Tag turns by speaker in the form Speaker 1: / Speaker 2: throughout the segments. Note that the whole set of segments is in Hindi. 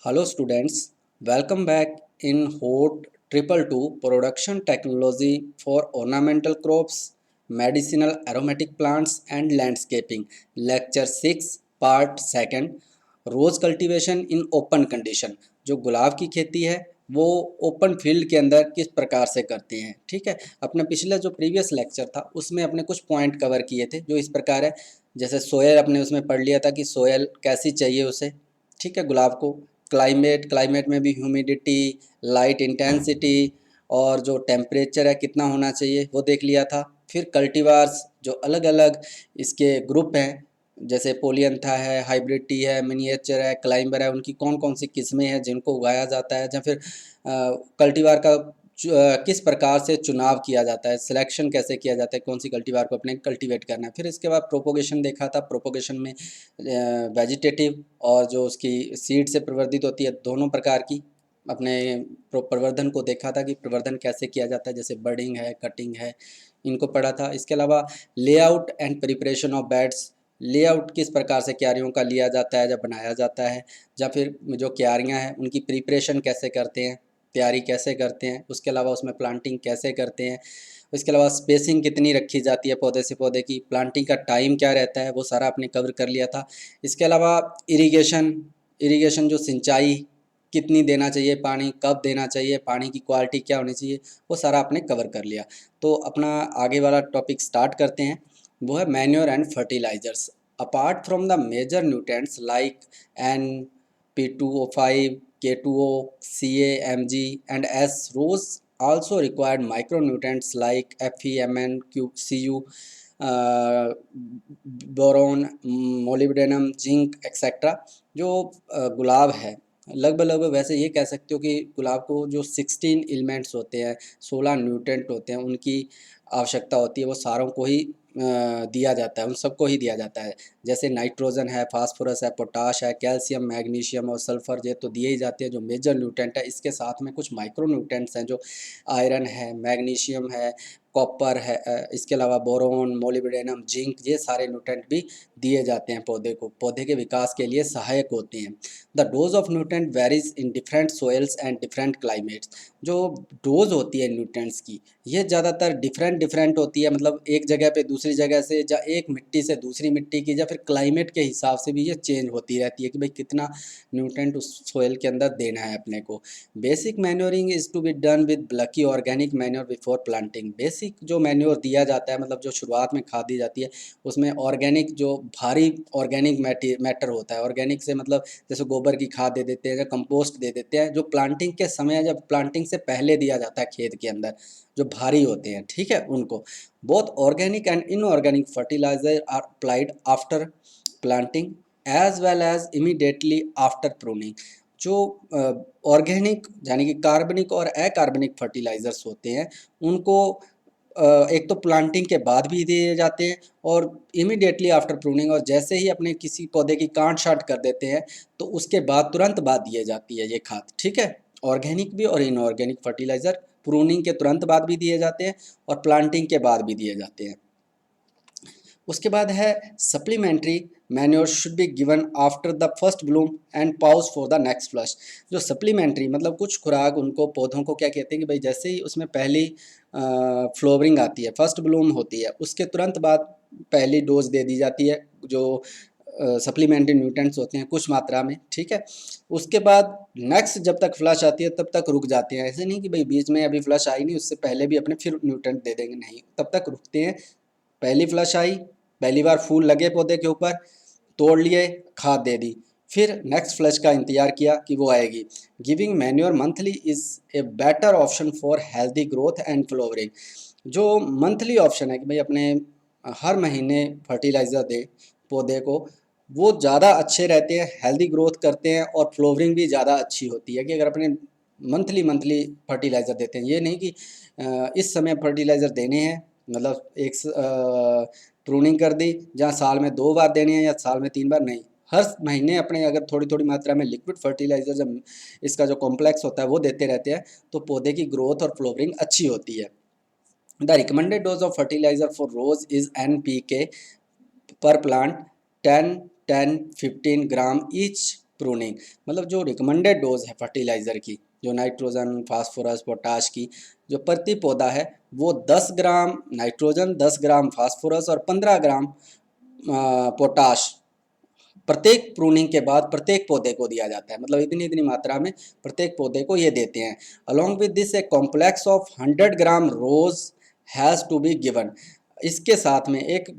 Speaker 1: Hello students, welcome back in HOT Triple Two Production Technology for Ornamental Crops, Medicinal Aromatic Plants and Landscaping. Lecture 6 Part 2 rose cultivation in open condition. जो गुलाब की खेती है वो ओपन फील्ड के अंदर किस प्रकार से करते हैं। ठीक है, अपना पिछला जो प्रीवियस लेक्चर था उसमें अपने कुछ पॉइंट कवर किए थे जो इस प्रकार है। जैसे सोयल अपने उसमें पढ़ लिया था कि सोयल कैसी चाहिए उसे। ठीक है, गुलाब को क्लाइमेट में भी ह्यूमिडिटी, लाइट इंटेंसिटी और जो टेम्परेचर है कितना होना चाहिए वो देख लिया था। फिर कल्टीवार्स जो अलग अलग इसके ग्रुप हैं, जैसे पोलियंथा है, हाइब्रिड टी है, मिनिएचर है, क्लाइंबर है, उनकी कौन कौन सी किस्में हैं जिनको उगाया जाता है, या फिर कल्टीवार का किस प्रकार से चुनाव किया जाता है, सिलेक्शन कैसे किया जाता है, कौन सी कल्टीवार को अपने कल्टीवेट करना है। फिर इसके बाद प्रोपोगेशन देखा था। प्रोपोगेशन में वेजिटेटिव और जो उसकी सीड से प्रवर्धित होती है दोनों प्रकार की अपने प्रवर्धन को देखा था कि प्रवर्धन कैसे किया जाता है, जैसे बर्डिंग है, कटिंग है, इनको पढ़ा था। इसके अलावा layout and preparation of beds, layout किस प्रकार से क्यारियों का लिया जाता है जब बनाया जाता है, या फिर जो क्यारियाँ हैं उनकी प्रिपरेशन कैसे करते हैं, तैयारी कैसे करते हैं। उसके अलावा उसमें प्लांटिंग कैसे करते हैं। इसके अलावा स्पेसिंग कितनी रखी जाती है पौधे से पौधे की, प्लांटिंग का टाइम क्या रहता है, वो सारा आपने कवर कर लिया था। इसके अलावा इरिगेशन जो सिंचाई कितनी देना चाहिए, पानी कब देना चाहिए, पानी की क्वालिटी क्या होनी चाहिए, वो सारा आपने कवर कर लिया। तो अपना आगे वाला टॉपिक स्टार्ट करते हैं, वो है manure and fertilizers. Apart from the major nutrients like P2O5, K2O, Ca, Mg and S, rose also required micronutrients like Fe, Mn, Cu, boron, molybdenum, zinc etcetera. जो गुलाब है लगभग वैसे ये कह सकते हो कि गुलाब को जो 16 एलिमेंट्स होते हैं, 16 न्यूट्रेंट होते हैं, उनकी आवश्यकता होती है, वो सारों को ही दिया जाता है, उन सबको ही दिया जाता है। जैसे नाइट्रोजन है, फास्फोरस है, पोटाश है, कैल्शियम, मैग्नीशियम और सल्फर, ये तो दिए ही जाते हैं जो मेजर न्यूट्रेंट है। इसके साथ में कुछ माइक्रो न्यूट्रेंट्स हैं जो आयरन है, मैग्नीशियम है, कॉपर है, इसके अलावा बोरोन, मोलिब्डेनम, जिंक, ये सारे न्यूट्रेंट भी दिए जाते हैं पौधे को, पौधे के विकास के लिए सहायक होते हैं। The dose of nutrient varies in different soils and different climates. जो डोज होती है न्यूट्रेंट्स की, ये ज़्यादातर डिफरेंट होती है, मतलब एक जगह पे दूसरी जगह से, या एक मिट्टी से दूसरी मिट्टी की, या फिर क्लाइमेट के हिसाब से भी ये चेंज होती रहती है कि भाई कितना न्यूट्रेंट उस सोइल के अंदर देना है अपने को। Basic manuring is to be done with bulky organic manure before planting. Basic जो मैन्योर दिया जाता है, मतलब जो शुरुआत में खाद दी जाती है, उसमें ऑर्गेनिक जो भारी ऑर्गेनिक मैटर होता है, ऑर्गेनिक से मतलब जैसे गोबर की खाद दे देते हैं या कंपोस्ट दे देते हैं, जो प्लांटिंग के समय, जब प्लांटिंग से पहले दिया जाता है खेत के अंदर, जो भारी होते हैं, ठीक है, उनको। Both organic and inorganic fertilizer are applied after planting as well as immediately after pruning. जो ऑर्गेनिक यानी कि कार्बनिक और अकार्बनिक फर्टिलाइजर्स होते हैं, उनको एक तो प्लांटिंग के बाद भी दिए जाते हैं और इमीडिएटली आफ्टर प्रूनिंग, और जैसे ही अपने किसी पौधे की काट छांट कर देते हैं तो उसके बाद तुरंत बाद दिए जाती है ये खाद। ठीक है, ऑर्गेनिक भी और इनऑर्गेनिक फर्टिलाइजर प्रूनिंग के तुरंत बाद भी दिए जाते हैं और प्लांटिंग के बाद भी दिए जाते हैं। उसके बाद है supplementary manure should be given after the first Bloom and pause for the next flush. जो सप्लीमेंट्री मतलब कुछ खुराक उनको पौधों को क्या कहते हैं कि भाई जैसे ही उसमें पहली फ्लोवरिंग आती है, फर्स्ट ब्लूम होती है, उसके तुरंत बाद पहली डोज दे दी जाती है जो सप्लीमेंट्री न्यूट्रेंट्स होते हैं कुछ मात्रा में। ठीक है, उसके बाद नेक्स्ट जब तक फ्लश आती है तब तक रुक जाते हैं। ऐसे नहीं कि भाई बीच में अभी फ्लश आई नहीं उससे पहले भी अपने फिर न्यूट्रेंट दे देंगे, नहीं, तब तक रुकते हैं। पहली फ्लश आई, पहली बार फूल लगे पौधे के ऊपर, तोड़ लिए, खाद दे दी, फिर नेक्स्ट फ्लश का इंतजार किया कि वो आएगी। Giving manure monthly is a better option for healthy growth and flowering. जो मंथली ऑप्शन है कि भाई अपने हर महीने फर्टिलाइज़र दे पौधे को, वो ज़्यादा अच्छे रहते हैं, हेल्दी ग्रोथ करते हैं और फ्लोवरिंग भी ज़्यादा अच्छी होती है कि अगर अपने मंथली मंथली फर्टिलाइज़र देते हैं। ये नहीं कि इस समय फर्टिलाइज़र देने हैं, मतलब एक प्रूनिंग कर दी जहाँ साल में 2 बार देने हैं या साल में 3 बार, नहीं, हर महीने अपने अगर थोड़ी थोड़ी मात्रा में लिक्विड फर्टिलाइजर जब इसका जो कॉम्प्लेक्स होता है वो देते रहते हैं तो पौधे की ग्रोथ और फ्लोवरिंग अच्छी होती है। The recommended dose of fertilizer for rose is NPK per plant 10 10 15 gram each pruning, मतलब जो रिकमेंडेड डोज है फर्टिलाइज़र की, जो नाइट्रोजन, फास्फोरस, पोटाश की जो प्रति पौधा है, वो 10 ग्राम नाइट्रोजन, 10 ग्राम फास्फोरस और 15 ग्राम पोटाश प्रत्येक प्रूनिंग के बाद प्रत्येक पौधे को दिया जाता है। मतलब इतनी इतनी मात्रा में प्रत्येक पौधे को ये देते हैं। Along with this a complex of 100 gram rose has to be given. इसके साथ में एक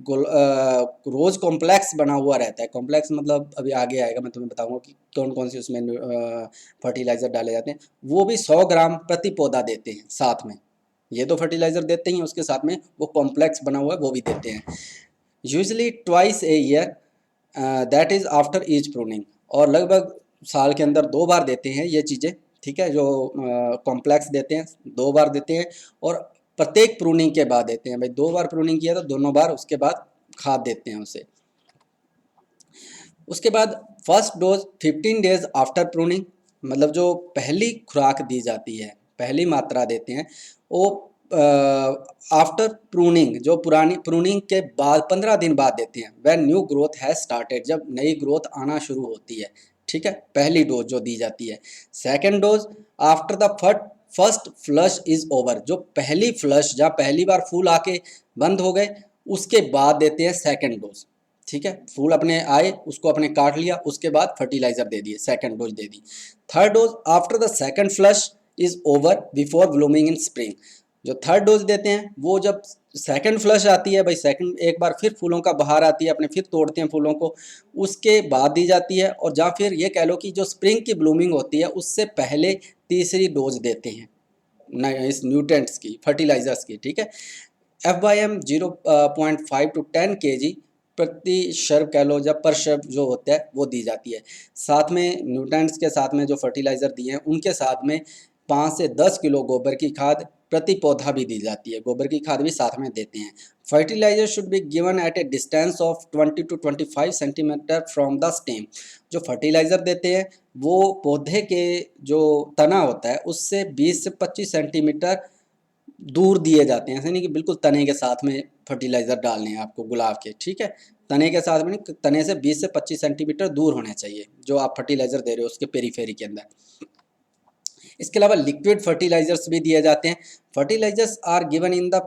Speaker 1: रोज कॉम्प्लेक्स बना हुआ रहता है। कॉम्प्लेक्स मतलब अभी आगे आएगा, मैं तुम्हें बताऊंगा कि कौन कौन से उसमें फर्टिलाइज़र डाले जाते हैं। वो भी 100 ग्राम प्रति पौधा देते हैं साथ में। ये तो फर्टिलाइज़र देते ही, उसके साथ में वो कॉम्प्लेक्स बना हुआ है वो भी देते हैं। Usually twice a year, that is after each pruning. और लगभग साल के अंदर 2 बार देते हैं ये चीज़ें, ठीक है। जो कॉम्प्लेक्स देते हैं 2 बार देते हैं, और प्रत्येक प्रूनिंग के बाद देते हैं। भाई 2 बार प्रूनिंग किया तो दोनों बार उसके बाद खाद देते हैं उसे। उसके बाद first dose 15 days after pruning, मतलब जो पहली खुराक दी जाती है, पहली मात्रा देते हैं वो आफ्टर प्रूनिंग, जो पुरानी प्रूनिंग के बाद 15 दिन बाद देते हैं। When new growth has started, जब नई ग्रोथ आना शुरू होती है, ठीक है। पहली डोज जो दी जाती है। Second dose after the first flush is over, जो पहली फ्लश जहाँ पहली बार फूल आके बंद हो गए उसके बाद देते हैं सेकेंड डोज, ठीक है। फूल अपने आए, उसको अपने काट लिया, उसके बाद फर्टिलाइजर दे दिए, second dose they the. Third dose after the second flush is over before blooming in spring, जो थर्ड डोज देते हैं वो जब सेकंड फ्लश आती है, भाई सेकंड एक बार फिर फूलों का बहार आती है, अपने फिर तोड़ते हैं फूलों को, उसके बाद दी जाती है। और या फिर ये कह लो कि जो स्प्रिंग की ब्लूमिंग होती है उससे पहले तीसरी डोज देते हैं इस न्यूट्रेंट्स की, फर्टिलाइजर्स की, ठीक है। FYM 0.5 to 10 kg प्रति शर्ब कह लो, जब पर शर्ब जो होता है वो दी जाती है। साथ में न्यूट्रेंट्स के साथ में जो फर्टिलाइज़र दिए हैं उनके साथ में 5 से 10 किलो गोबर की खाद प्रति पौधा भी दी जाती है। गोबर की खाद भी साथ में देते हैं। Fertilizer should be given at a distance of 20 to 25 centimetre from the stem, जो फर्टिलाइज़र देते हैं वो पौधे के जो तना होता है उससे 20 से 25 सेंटीमीटर दूर दिए जाते हैं। ऐसे नहीं कि बिल्कुल तने के साथ में फर्टिलाइज़र डालने हैं आपको गुलाब के, ठीक है। तने के साथ में नहीं, तने से 20 से 25 सेंटीमीटर दूर होने चाहिए जो आप फर्टिलाइज़र दे रहे हो उसके पेरीफेरी के अंदर। इसके अलावा लिक्विड फर्टिलाइजर्स भी दिए जाते हैं। Fertilizers are given in the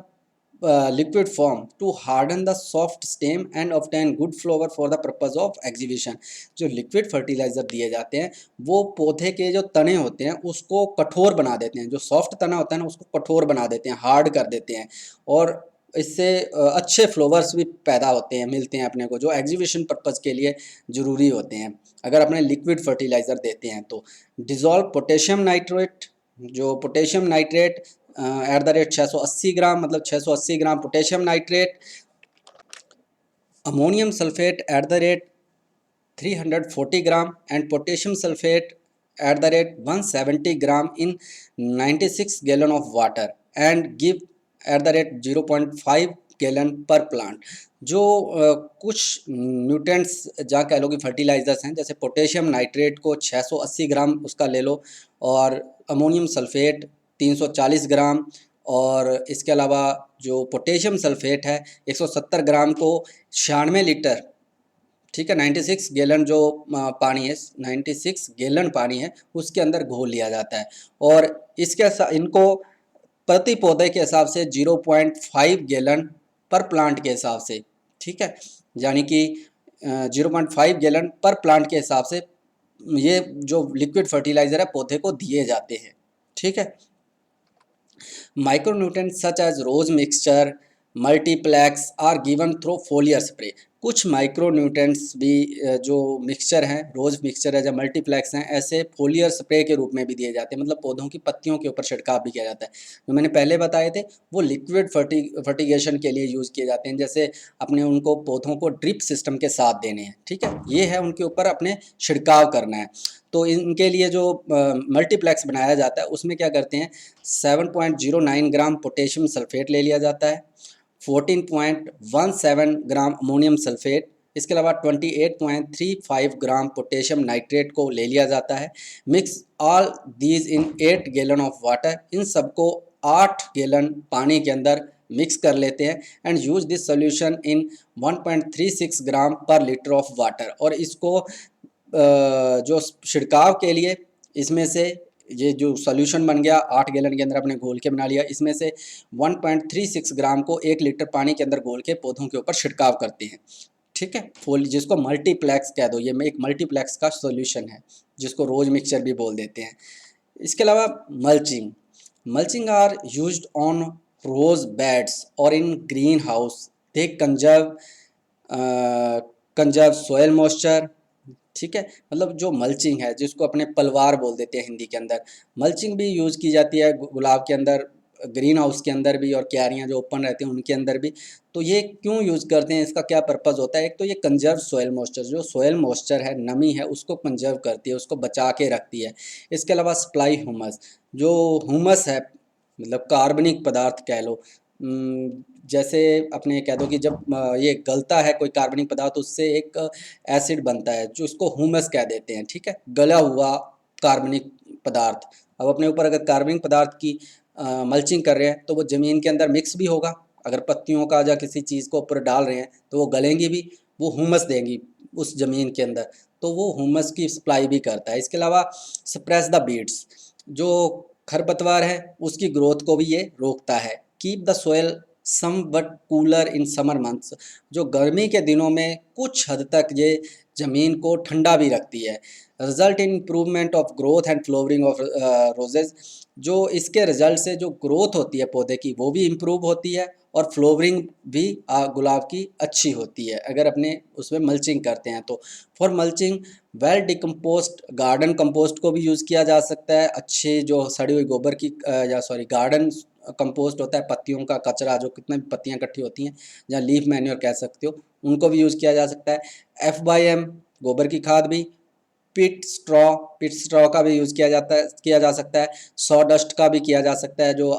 Speaker 1: liquid form to harden the soft stem and obtain good flower for the purpose of exhibition. जो लिक्विड फर्टिलाइजर दिए जाते हैं वो पौधे के जो तने होते हैं उसको कठोर बना देते हैं। जो सॉफ्ट तना होता है ना उसको कठोर बना देते हैं, हार्ड कर देते हैं, और इससे अच्छे फ्लावर्स भी पैदा होते हैं, मिलते हैं अपने को, जो एग्जीबिशन पर्पज़ के लिए ज़रूरी होते हैं अगर अपने लिक्विड फर्टिलाइज़र देते हैं तो। डिज़ोल्व पोटेशियम नाइट्रेट, जो potassium nitrate eight the rate 680 ग्राम, मतलब 680 gram potassium nitrate. Ammonium sulphate eight the rate 340 gram and potassium sulphate at the rate 170 gram in 96 gallon of water and give eight the rate 0.5 gallon पर प्लांट। जो कुछ न्यूट्रेंट्स जहाँ कह लो कि फर्टिलाइजर्स हैं, जैसे पोटेशियम नाइट्रेट को 680 ग्राम उसका ले लो, और अमोनियम सल्फेट 340 ग्राम, और इसके अलावा जो पोटेशियम सल्फेट है 170 ग्राम को 96 लीटर, ठीक है, 96 गैलन जो पानी है, 96 गैलन पानी है उसके अंदर घोल लिया जाता है। और इसके इनको प्रति पौधे के हिसाब से 0.5 गैलन पर प्लांट के हिसाब से, ठीक है, यानी कि 0.5 गैलन पर प्लांट के हिसाब से ये जो लिक्विड फर्टिलाइज़र है पौधे को दिए जाते हैं, ठीक है। Micronutrients such as rose mixture multiplex are given through foliar spray. कुछ माइक्रोन्यूट्रेंट्स भी जो मिक्सचर हैं, रोज मिक्सचर है या मल्टीप्लेक्स हैं, ऐसे फोलियर स्प्रे के रूप में भी दिए जाते हैं, मतलब पौधों की पत्तियों के ऊपर छिड़काव भी किया जाता है। जो मैंने पहले बताए थे वो लिक्विड फर्टिगेशन के लिए यूज़ किए जाते हैं, जैसे अपने उनको पौधों को ड्रिप सिस्टम के साथ देने हैं, ठीक है, ये है उनके ऊपर अपने छिड़काव करना है। तो इनके लिए जो मल्टीप्लेक्स बनाया जाता है उसमें क्या करते हैं, 7.09 ग्राम पोटेशियम सल्फेट ले लिया जाता है, 14.17 ग्राम अमोनियम सल्फेट, इसके अलावा 28.35 ग्राम पोटेशियम नाइट्रेट को ले लिया जाता है। Mix all these in 8 gallon of water, इन सबको 8 गैलन पानी के अंदर मिक्स कर लेते हैं and use this solution in 1.36 ग्राम पर लीटर ऑफ वाटर, और इसको जो छिड़काव के लिए इसमें से ये जो सॉल्यूशन बन गया 8 गैलन के अंदर आपने घोल के बना लिया, इसमें से 1.36 ग्राम को 1 लीटर पानी के अंदर घोल के पौधों के ऊपर छिड़काव करते हैं। ठीक है, फोल जिसको मल्टीप्लेक्स कह दो, ये एक मल्टीप्लेक्स का सॉल्यूशन है जिसको रोज मिक्सचर भी बोल देते हैं। इसके अलावा mulching, mulching are used on rose beds और in green house, they conserve soil moisture. ठीक है, मतलब जो मल्चिंग है जिसको अपने पलवार बोल देते हैं हिंदी के अंदर, मल्चिंग भी यूज़ की जाती है गुलाब के अंदर, ग्रीन हाउस के अंदर भी, और क्यारियाँ जो ओपन रहती हैं उनके अंदर भी। तो ये क्यों यूज़ करते हैं, इसका क्या पर्पज़ होता है? एक तो ये कंजर्व सॉयल मॉइस्चर, जो सॉयल मॉइस्चर है, नमी है, उसको कंजर्व करती है, उसको बचा के रखती है। इसके अलावा सप्लाई ह्यूमस, जो ह्यूमस है मतलब कार्बनिक पदार्थ कह लो, जैसे अपने कह दो कि जब ये गलता है कोई कार्बनिक पदार्थ, उससे एक एसिड बनता है जो उसको ह्यूमस कह देते हैं। ठीक है, गला हुआ कार्बनिक पदार्थ। अब अपने ऊपर अगर कार्बनिक पदार्थ की मल्चिंग कर रहे हैं तो वो ज़मीन के अंदर मिक्स भी होगा, अगर पत्तियों का या किसी चीज़ को ऊपर डाल रहे हैं तो वो गलेंगी भी, वो ह्यूमस देंगी उस ज़मीन के अंदर, तो वो ह्यूमस की सप्लाई भी करता है। इसके अलावा सप्रेस द बीड्स, जो खरपतवार है उसकी ग्रोथ को भी ये रोकता है। Keep the soil somewhat cooler in summer months, जो गर्मी के दिनों में कुछ हद तक ये ज़मीन को ठंडा भी रखती है। Result in improvement of growth and flowering of roses, जो इसके रिजल्ट से जो ग्रोथ होती है पौधे की वो भी इम्प्रूव होती है, और फ्लोवरिंग भी गुलाब की अच्छी होती है अगर अपने उसमें मल्चिंग करते हैं तो। For mulching well decompost garden compost को भी यूज़ किया जा सकता है, अच्छी जो सड़ी हुई गोबर की या सॉरी गार्डन कंपोस्ट होता है, पत्तियों का कचरा, जो कितने भी पत्तियां इकट्ठी होती हैं, या लीफ मैन्योर कह सकते हो, उनको भी यूज़ किया जा सकता है। F/M गोबर की खाद भी, पिट स्ट्रॉ का भी यूज़ किया जा सकता है, सॉ डस्ट का भी किया जा सकता है जो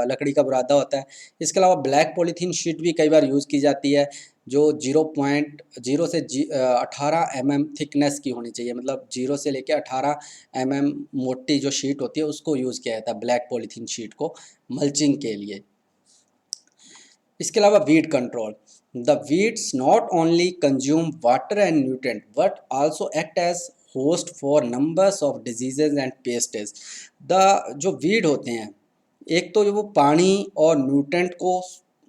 Speaker 1: लकड़ी का बुरादा होता है। इसके अलावा ब्लैक पॉलीथीन शीट भी कई बार यूज़ की जाती है, जो 0.0 से 18 mm थिकनेस की होनी चाहिए, मतलब 0 से लेकर 18 mm मोटी जो शीट होती है उसको यूज़ किया जाता है, ब्लैक पॉलीथीन शीट को मल्चिंग के लिए। इसके अलावा weed control, the weeds not only consume water and nutrient but also act as host for numbers of diseases and pests. The जो वीड होते हैं, एक तो वो पानी और न्यूट्रेंट को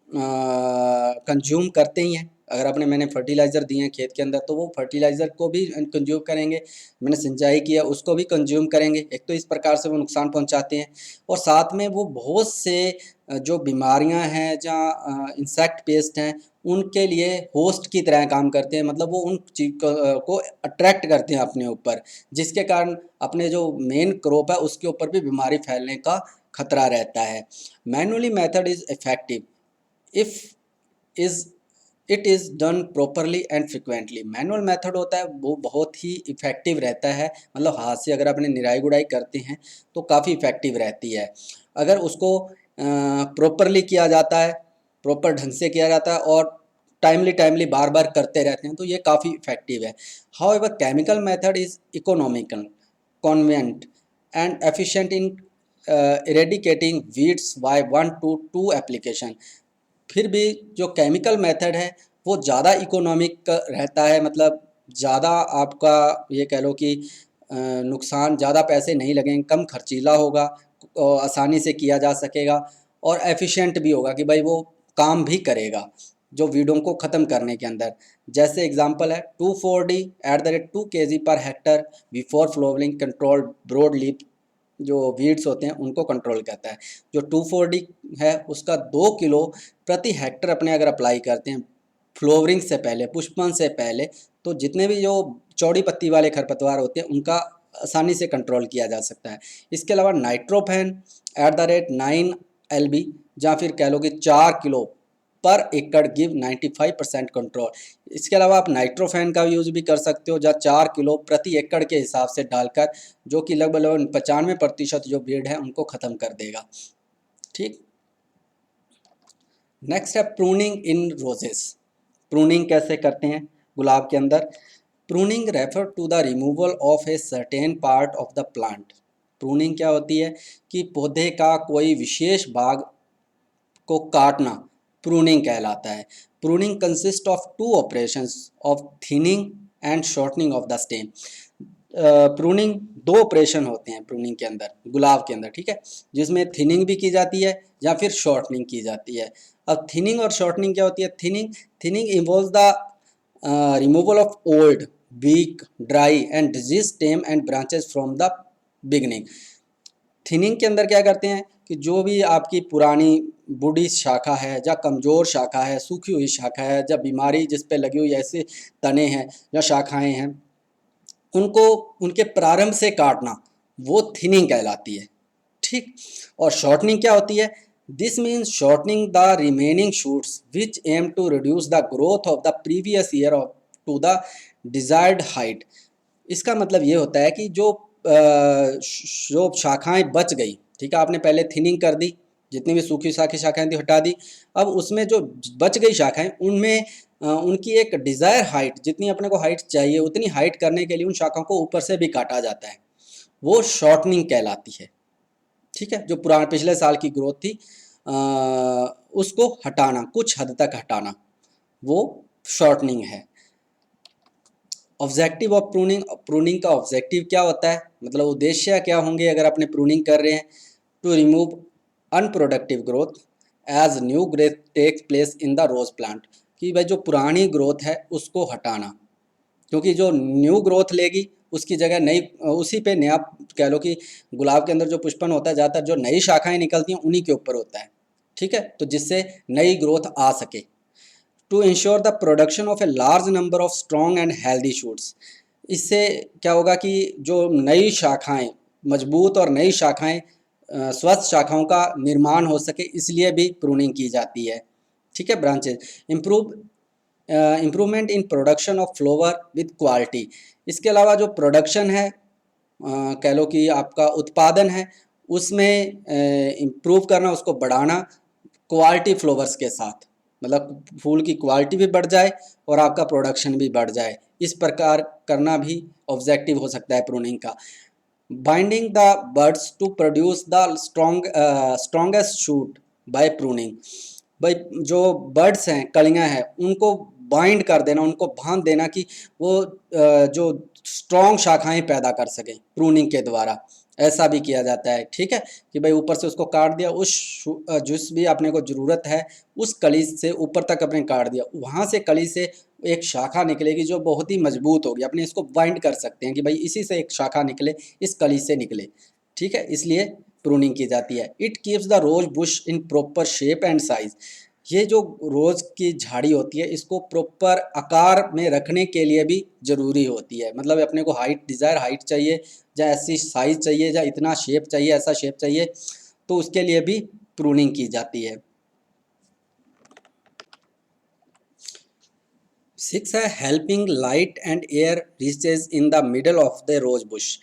Speaker 1: कंज्यूम करते ही हैं, अगर आपने मैंने फर्टिलाइज़र दिए हैं खेत के अंदर तो वो फर्टिलाइज़र को भी कंज्यूम करेंगे, मैंने सिंचाई किया उसको भी कंज्यूम करेंगे, एक तो इस प्रकार से वो नुकसान पहुंचाते हैं, और साथ में वो बहुत से जो बीमारियां हैं जहाँ इंसेक्ट पेस्ट हैं उनके लिए होस्ट की तरह काम करते हैं, मतलब वो उन चीज को अट्रैक्ट करते हैं अपने ऊपर, जिसके कारण अपने जो मेन क्रॉप है उसके ऊपर भी बीमारी फैलने का खतरा रहता है। Manually method is effective if is it is done properly and frequently. Manual method होता है वो बहुत ही इफ़ेक्टिव रहता है, मतलब हाथ से अगर अपने निराई गुड़ाई करते हैं तो काफ़ी इफ़ेक्टिव रहती है। अगर उसको प्रॉपरली किया जाता है, प्रॉपर ढंग से किया जाता है और टाइमली बार बार करते रहते हैं तो ये काफ़ी इफ़ेक्टिव है। However chemical method is economical, convenient and efficient in eradicating weeds by 1 to 2 application. फिर भी जो केमिकल मेथड है वो ज़्यादा इकोनॉमिक रहता है, मतलब ज़्यादा आपका ये कह लो कि नुकसान, ज़्यादा पैसे नहीं लगेंगे, कम खर्चीला होगा, आसानी से किया जा सकेगा, और एफिशिएंट भी होगा कि भाई वो काम भी करेगा जो वीडों को ख़त्म करने के अंदर। जैसे एग्जांपल है 2,4-D @ 2 kg per hectare before flowering control broad leaf, जो वीड्स होते हैं उनको कंट्रोल करता है। जो 2,4-D है उसका 2 किलो प्रति हेक्टर अपने अगर अप्लाई करते हैं फ्लोवरिंग से पहले, पुष्पन से पहले, तो जितने भी जो चौड़ी पत्ती वाले खरपतवार होते हैं उनका आसानी से कंट्रोल किया जा सकता है। इसके अलावा नाइट्रोफेन @9 LB, या फिर कह लो कि 4 किलो पर एकड़ गिव 95% कंट्रोल। इसके अलावा आप नाइट्रोफेन का यूज़ भी कर सकते हो, जहाँ 4 किलो प्रति एकड़ के हिसाब से डालकर, जो कि लगभग 95% जो भीड़ है उनको ख़त्म कर देगा। ठीक, नेक्स्ट है प्रूनिंग इन रोजेस। प्रूनिंग कैसे करते हैं गुलाब के अंदर? Pruning refer to the removal of a certain part of the plant. Pruning क्या होती है कि पौधे का कोई विशेष भाग को काटना प्रूनिंग कहलाता है। Pruning consist of 2 operations of thinning and shortening of the stem. Pruning दो ऑपरेशन होते हैं प्रूनिंग के अंदर, गुलाब के अंदर, ठीक है, जिसमें थिनिंग भी की जाती है या फिर शॉर्टनिंग की जाती है। अब थिनिंग और शॉर्टनिंग क्या होती है? Thinning involves the removal of old, weak, dry and disease stem and branches from the beginning. Thinning के अंदर क्या करते हैं कि जो भी आपकी पुरानी बूढ़ी शाखा है या कमज़ोर शाखा है, सूखी हुई शाखा है, या बीमारी जिस पे लगी हुई ऐसे तने हैं या शाखाएं हैं, उनको उनके प्रारंभ से काटना, वो थिनिंग कहलाती है, ठीक। और शॉर्टनिंग क्या होती है? This means shortening the remaining shoots which aim to reduce the growth of the previous year of to the desired height. इसका मतलब ये होता है कि जो शाखाएं बच गई, ठीक है, आपने पहले थिनिंग कर दी, जितनी भी सूखी साखी शाखाएं थी हटा दी, अब उसमें जो बच गई शाखाएं, उनमें उनकी एक डिज़ायर हाइट, जितनी अपने को हाइट चाहिए उतनी हाइट करने के लिए उन शाखाओं को ऊपर से भी काटा जाता है, वो शॉर्टनिंग कहलाती है, ठीक है। जो पुराने पिछले साल की ग्रोथ थी उसको हटाना, कुछ हद तक हटाना, वो शॉर्टनिंग है। ऑब्जेक्टिव ऑफ प्रूनिंग, प्रूनिंग का ऑब्जेक्टिव क्या होता है, मतलब उद्देश्य क्या होंगे अगर आपने प्रूनिंग कर रहे हैं? To remove unproductive growth as new growth takes place in the rose plant, कि भाई जो पुरानी ग्रोथ है उसको हटाना, क्योंकि जो न्यू ग्रोथ लेगी उसकी जगह नई, उसी पे नया, कह लो कि गुलाब के अंदर जो पुष्पन होता है ज़्यादातर जो नई शाखाएं निकलती हैं उन्हीं के ऊपर होता है, ठीक है, तो जिससे नई ग्रोथ आ सके। To ensure the production of a large number of strong and healthy shoots, इससे क्या होगा कि जो नई शाखाएं, मजबूत और नई शाखाएं, स्वस्थ शाखाओं का निर्माण हो सके, इसलिए भी प्रूनिंग की जाती है, ठीक है। Branches improvement in production of flower with quality, इसके अलावा जो प्रोडक्शन है, कह लो कि आपका उत्पादन है, उसमें इम्प्रूव करना, उसको बढ़ाना क्वालिटी फ्लावर्स के साथ, मतलब फूल की क्वालिटी भी बढ़ जाए और आपका प्रोडक्शन भी बढ़ जाए, इस प्रकार करना भी ऑब्जेक्टिव हो सकता है प्रूनिंग का। Binding the birds to produce the strongest shoot by pruning, भाई जो बर्ड्स हैं, कलियां हैं, उनको बाइंड कर देना, उनको बांध देना कि वो जो स्ट्रॉन्ग शाखाएं पैदा कर सकें प्रूनिंग के द्वारा, ऐसा भी किया जाता है, ठीक है, कि भाई ऊपर से उसको काट दिया, जिस भी अपने को ज़रूरत है उस कली से ऊपर तक अपने काट दिया, वहाँ से कली से एक शाखा निकलेगी जो बहुत ही मजबूत होगी, अपने इसको बाइंड कर सकते हैं कि भाई इसी से एक शाखा निकले, इस कली से निकले, ठीक है, इसलिए प्रूनिंग की जाती है। It keeps the rose bush in proper shape and size, ये जो रोज की झाड़ी होती है इसको प्रॉपर आकार में रखने के लिए भी ज़रूरी होती है, मतलब अपने को हाइट, डिज़ायर हाइट चाहिए, या ऐसी साइज चाहिए, या इतना शेप चाहिए, ऐसा शेप चाहिए, तो उसके लिए भी प्रूनिंग की जाती है। 6 है helping light and air reaches in the middle of the rose bush,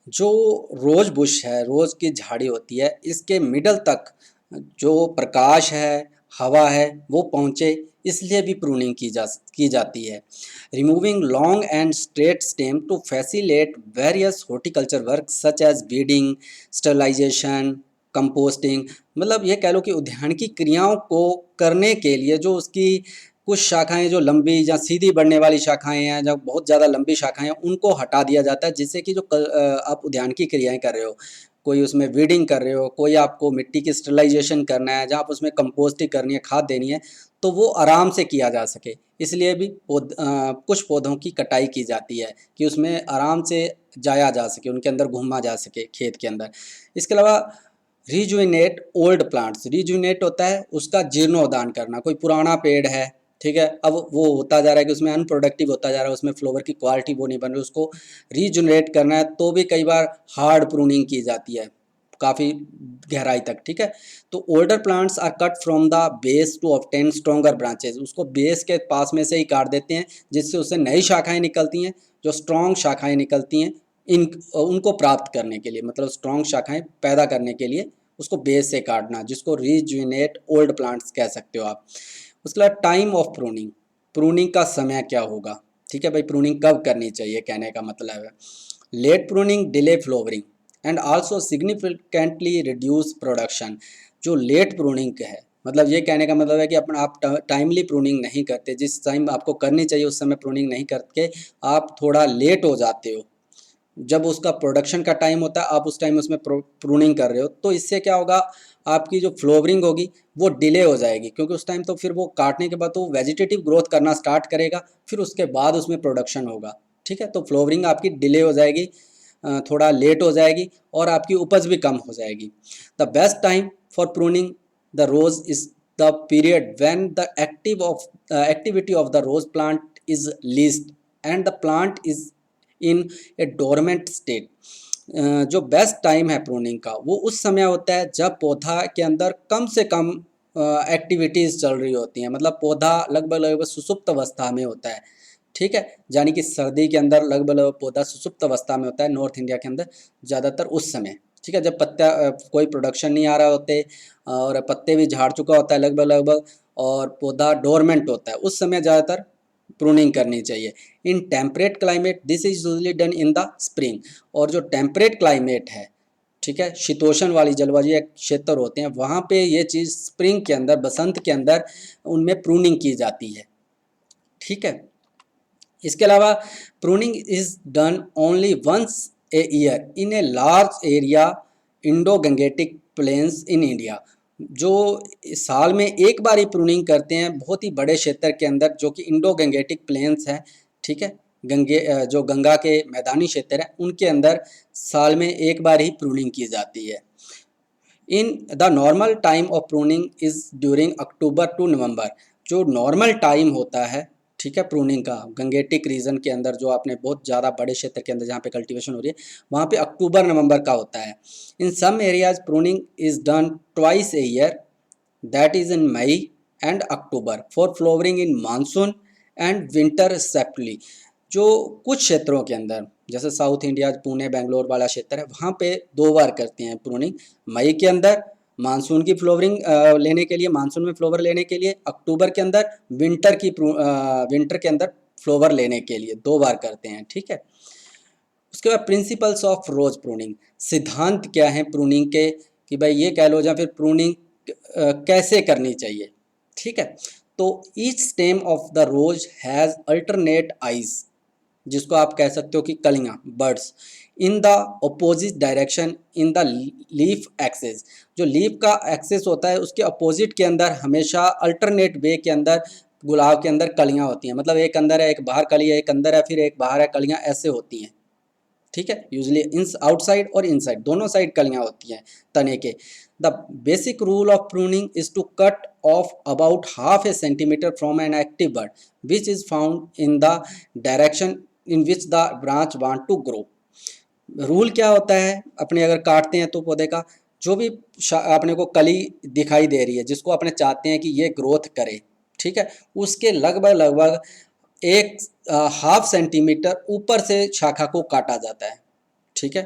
Speaker 1: जो रोज बुश है, रोज की झाड़ी होती है, इसके मिडल तक जो प्रकाश है, हवा है, वो पहुँचे, इसलिए भी प्रूनिंग की जाती है। Removing long and straight stem to facilitate various horticulture work such as budding, sterilization, composting, मतलब ये कह लो कि उद्यानिकी क्रियाओं को करने के लिए जो उसकी कुछ शाखाएं जो लंबी या सीधी बढ़ने वाली शाखाएं हैं, जो बहुत ज़्यादा लंबी शाखाएं हैं, उनको हटा दिया जाता है, जिससे कि जो आप उद्यानिकी क्रियाएं कर रहे हो, कोई उसमें वीडिंग कर रहे हो, कोई आपको मिट्टी की स्टरलाइजेशन करना है, जहाँ आप उसमें कंपोस्टिंग करनी है, खाद देनी है, तो वो आराम से किया जा सके, इसलिए भी कुछ पौधों की कटाई की जाती है कि उसमें आराम से जाया जा सके, उनके अंदर घूमा जा सके खेत के अंदर। इसके अलावा रिजुविनेट ओल्ड प्लांट्स, रिजुविनेट होता है उसका जीर्णोद्धार करना, कोई पुराना पेड़ है, ठीक है, अब वो होता जा रहा है कि उसमें अनप्रोडक्टिव होता जा रहा है, उसमें फ्लावर की क्वालिटी वो नहीं बन रही, उसको रीजनरेट करना है, तो भी कई बार हार्ड प्रूनिंग की जाती है, काफ़ी गहराई तक, ठीक है। तो older plants are cut from the base to obtain stronger branches, उसको बेस के पास में से ही काट देते हैं, जिससे उससे नई शाखाएं निकलती हैं, जो स्ट्रॉन्ग शाखाएं निकलती हैं, इन उनको प्राप्त करने के लिए, मतलब स्ट्रॉन्ग शाखाएं पैदा करने के लिए उसको बेस से काटना, जिसको रीजुविनेट ओल्ड प्लांट्स कह सकते हो आप। उसके बाद टाइम ऑफ प्रूनिंग, प्रूनिंग का समय क्या होगा, ठीक है भाई, प्रूनिंग कब करनी चाहिए, कहने का मतलब है late pruning delay flowering and also significantly reduce production, जो लेट प्रूनिंग है, मतलब ये कहने का मतलब है कि अपना आप टाइमली प्रूनिंग नहीं करते, जिस टाइम आपको करनी चाहिए उस समय प्रूनिंग नहीं करके आप थोड़ा लेट हो जाते हो, जब उसका प्रोडक्शन का टाइम होता है, आप उस टाइम उसमें प्रूनिंग कर रहे हो, तो इससे क्या होगा, आपकी जो फ्लोवरिंग होगी वो डिले हो जाएगी, क्योंकि उस टाइम तो फिर वो काटने के बाद तो वेजिटेटिव ग्रोथ करना स्टार्ट करेगा, फिर उसके बाद उसमें प्रोडक्शन होगा। ठीक है, तो फ्लोवरिंग आपकी डिले हो जाएगी, थोड़ा लेट हो जाएगी, और आपकी उपज भी कम हो जाएगी। The best time for pruning the rose is the period when the activity of the rose plant is least and the plant is in a dormant state. जो बेस्ट टाइम है प्रूनिंग का, वो उस समय होता है जब पौधा के अंदर कम से कम एक्टिविटीज़ चल रही होती हैं, मतलब पौधा लगभग लगभग सुसुप्त अवस्था में होता है। ठीक है, यानी कि सर्दी के अंदर लगभग लगभग पौधा सुसुप्त अवस्था में होता है, नॉर्थ इंडिया के अंदर ज़्यादातर उस समय। ठीक है, जब पत्ता कोई प्रोडक्शन नहीं आ रहा होते, और पत्ते भी झाड़ चुका होता है लगभग लगभग, और पौधा डोरमेंट होता है, उस समय ज़्यादातर प्रूनिंग करनी चाहिए। In temperate climate this is usually done in the spring. और जो टेम्परेट क्लाइमेट है, ठीक है, शीतोष्ण वाली जलवायु क्षेत्र होते हैं, वहाँ पे ये चीज़ स्प्रिंग के अंदर, बसंत के अंदर उनमें प्रूनिंग की जाती है। ठीक है, इसके अलावा pruning is done only once a year in a large area Indo Gangetic plains in India. जो साल में एक बार ही प्रूनिंग करते हैं बहुत ही बड़े क्षेत्र के अंदर, जो कि इंडो गंगेटिक प्लेन्स है। ठीक है, जो गंगा के मैदानी क्षेत्र है उनके अंदर साल में एक बार ही प्रूनिंग की जाती है। In the normal time of pruning is during October to November. जो नॉर्मल टाइम होता है, ठीक है, प्रूनिंग का गंगेटिक रीजन के अंदर, जो आपने बहुत ज़्यादा बड़े क्षेत्र के अंदर जहाँ पे कल्टीवेशन हो रही है, वहाँ पे अक्टूबर नवंबर का होता है। In some areas pruning is done twice a year, that is in May and October for flowering in monsoon and winter separately. जो कुछ क्षेत्रों के अंदर, जैसे साउथ इंडिया, पुणे बेंगलोर वाला क्षेत्र है, वहाँ पे 2 बार करते हैं प्रूनिंग। मई के अंदर मानसून की फ्लोवरिंग लेने के लिए, मानसून में फ्लोवर लेने के लिए, अक्टूबर के अंदर विंटर के अंदर फ्लोवर लेने के लिए 2 बार करते हैं। ठीक है, उसके बाद प्रिंसिपल्स ऑफ रोज प्रूनिंग, सिद्धांत क्या है प्रूनिंग के, कि भाई ये कह लो, या फिर प्रूनिंग कैसे करनी चाहिए। ठीक है, तो each stem of the rose has alternate eyes, जिसको आप कह सकते हो कि कलियां, birds, in the opposite direction in the leaf axis. जो लीफ का एक्सेस होता है उसके अपोजिट के अंदर हमेशा अल्टरनेट वे के अंदर गुलाब के अंदर कलियां होती हैं, मतलब एक अंदर है एक बाहर कली है, एक अंदर है फिर एक बाहर है, कलियां ऐसे होती हैं। ठीक है, यूजली इन आउटसाइड और इनसाइड दोनों साइड कलियां होती हैं तने के। The basic rule of pruning is to cut off about half a centimetre from an active bird which is found in the direction in which the branch want to grow. Rule क्या होता है, अपने अगर काटते हैं तो पौधे का जो भी अपने को कली दिखाई दे रही है, जिसको अपने चाहते हैं कि ये ग्रोथ करे, ठीक है, उसके लगभग लगभग एक हाफ सेंटीमीटर ऊपर से शाखा को काटा जाता है। ठीक है,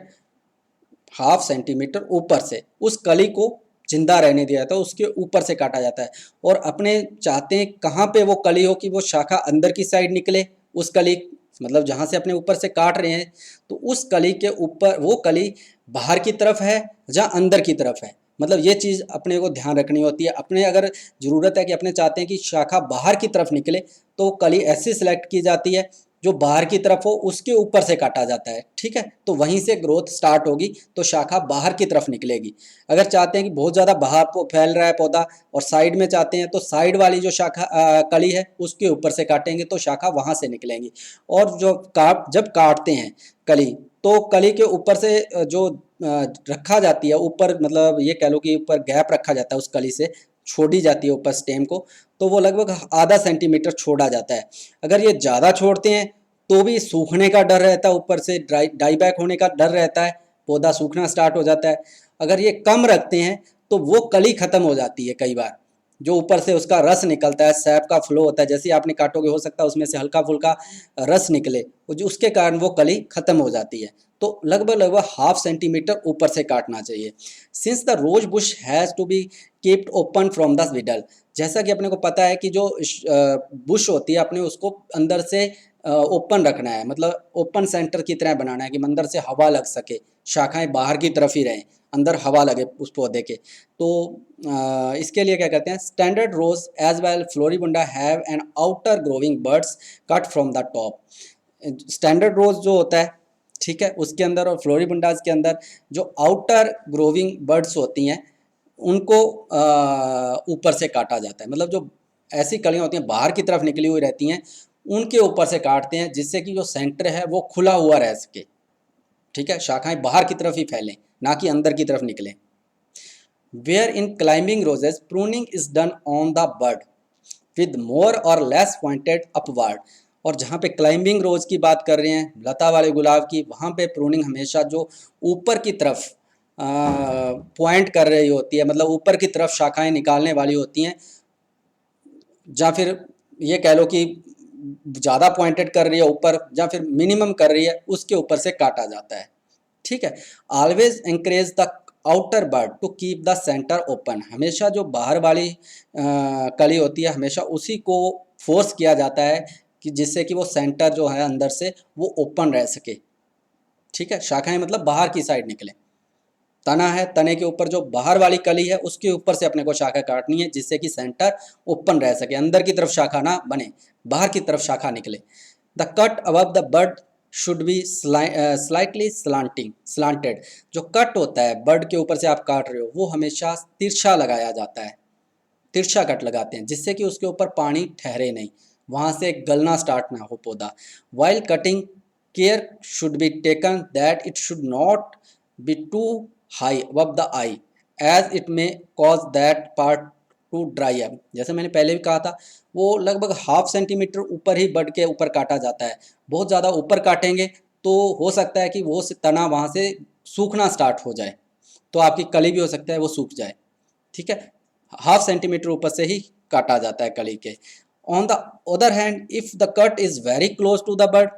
Speaker 1: हाफ सेंटीमीटर ऊपर से उस कली को जिंदा रहने दिया जाता है, उसके ऊपर से काटा जाता है। और अपने चाहते हैं कहाँ पे वो कली हो, कि वो शाखा अंदर की साइड निकले, उस कली, मतलब जहाँ से अपने ऊपर से काट रहे हैं, तो उस कली के ऊपर वो कली बाहर की तरफ है या अंदर की तरफ है, मतलब ये चीज़ अपने को ध्यान रखनी होती है। अपने अगर ज़रूरत है कि अपने चाहते हैं कि शाखा बाहर की तरफ निकले, तो कली ऐसी सिलेक्ट की जाती है जो बाहर की तरफ हो, उसके ऊपर से काटा जाता है। ठीक है, तो वहीं से ग्रोथ स्टार्ट होगी, तो शाखा बाहर की तरफ निकलेगी। अगर चाहते हैं कि बहुत ज़्यादा बाहर फैल रहा है पौधा और साइड में चाहते हैं, तो साइड वाली जो शाखा कली है उसके ऊपर से काटेंगे तो शाखा वहाँ से निकलेंगी। और जो जब काटते हैं कली, तो कली के ऊपर से जो रखा जाती है ऊपर, मतलब ये कह लो कि ऊपर गैप रखा जाता है, उस कली से छोड़ी जाती है ऊपर स्टेम को, तो वो लगभग आधा सेंटीमीटर छोड़ा जाता है। अगर ये ज़्यादा छोड़ते हैं तो भी सूखने का डर रहता है, ऊपर से डाई बैक होने का डर रहता है, पौधा सूखना स्टार्ट हो जाता है। अगर ये कम रखते हैं तो वो कली खत्म हो जाती है कई बार, जो ऊपर से उसका रस निकलता है, सैप का फ्लो होता है, जैसे आपने काटोगे हो सकता है उसमें से हल्का फुल्का रस निकले, उसके कारण वो कली खत्म हो जाती है। तो लगभग लगभग हाफ सेंटीमीटर ऊपर से काटना चाहिए। Since the rose bush has to be keeped open from the middle, जैसा कि अपने को पता है कि जो बुश होती है अपने उसको अंदर से ओपन रखना है, मतलब ओपन सेंटर की तरह बनाना है कि अंदर से हवा लग सके, शाखाएं बाहर की तरफ ही रहें, अंदर हवा लगे उस पौधे के। तो इसके लिए क्या कहते हैं, standard rose as well floribunda have an outer growing buds cut from the top. Standard rose जो होता है ठीक है, उसके अंदर और फ्लोरिबुंडास के अंदर जो आउटर ग्रोविंग बर्ड्स होती हैं उनको ऊपर से काटा जाता है। मतलब जो ऐसी कलियां होती हैं बाहर की तरफ निकली हुई रहती हैं उनके ऊपर से काटते हैं, जिससे कि जो सेंटर है वो खुला हुआ रह सके। ठीक है, शाखाएं बाहर की तरफ ही फैलें, ना कि अंदर की तरफ निकलें। Where in climbing roses pruning is done on the bird with more or less pointed upward. और जहाँ पे क्लाइंबिंग रोज की बात कर रहे हैं, लता वाले गुलाब की, वहाँ पे प्रूनिंग हमेशा जो ऊपर की तरफ पॉइंट कर रही होती है, मतलब ऊपर की तरफ शाखाएं निकालने वाली होती हैं, या फिर ये कह लो कि ज़्यादा पॉइंटेड कर रही है ऊपर, या फिर मिनिमम कर रही है, उसके ऊपर से काटा जाता है। ठीक है, always encourage the outer bird to keep the centre open. हमेशा जो बाहर वाली कली होती है हमेशा उसी को फोर्स किया जाता है कि जिससे कि वो सेंटर जो है अंदर से वो ओपन रह सके। ठीक है, शाखाएं मतलब बाहर की साइड निकले। तना है, तने के ऊपर जो बाहर वाली कली है उसके ऊपर से अपने को शाखा काटनी है, जिससे कि सेंटर ओपन रह सके, अंदर की तरफ शाखा ना बने, बाहर की तरफ शाखा निकले। The cut above the bird should be slightly slanted. जो कट होता है बर्ड के ऊपर से आप काट रहे हो वो हमेशा तिरछा लगाया जाता है, तिरछा कट लगाते हैं, जिससे कि उसके ऊपर पानी ठहरे नहीं, वहाँ से गलना स्टार्ट ना हो पौधा। While cutting care should be taken that it should not be too high above the eye as it may cause that part to dry up. जैसे मैंने पहले भी कहा था, वो लगभग 1/2 सेंटीमीटर ऊपर ही बड के ऊपर काटा जाता है। बहुत ज़्यादा ऊपर काटेंगे तो हो सकता है कि वो तना वहाँ से सूखना स्टार्ट हो जाए, तो आपकी कली भी हो सकता है वो सूख जाए। ठीक है, 1/2 सेंटीमीटर ऊपर से ही काटा जाता है कली के। On the other hand if the cut is very close to the bird,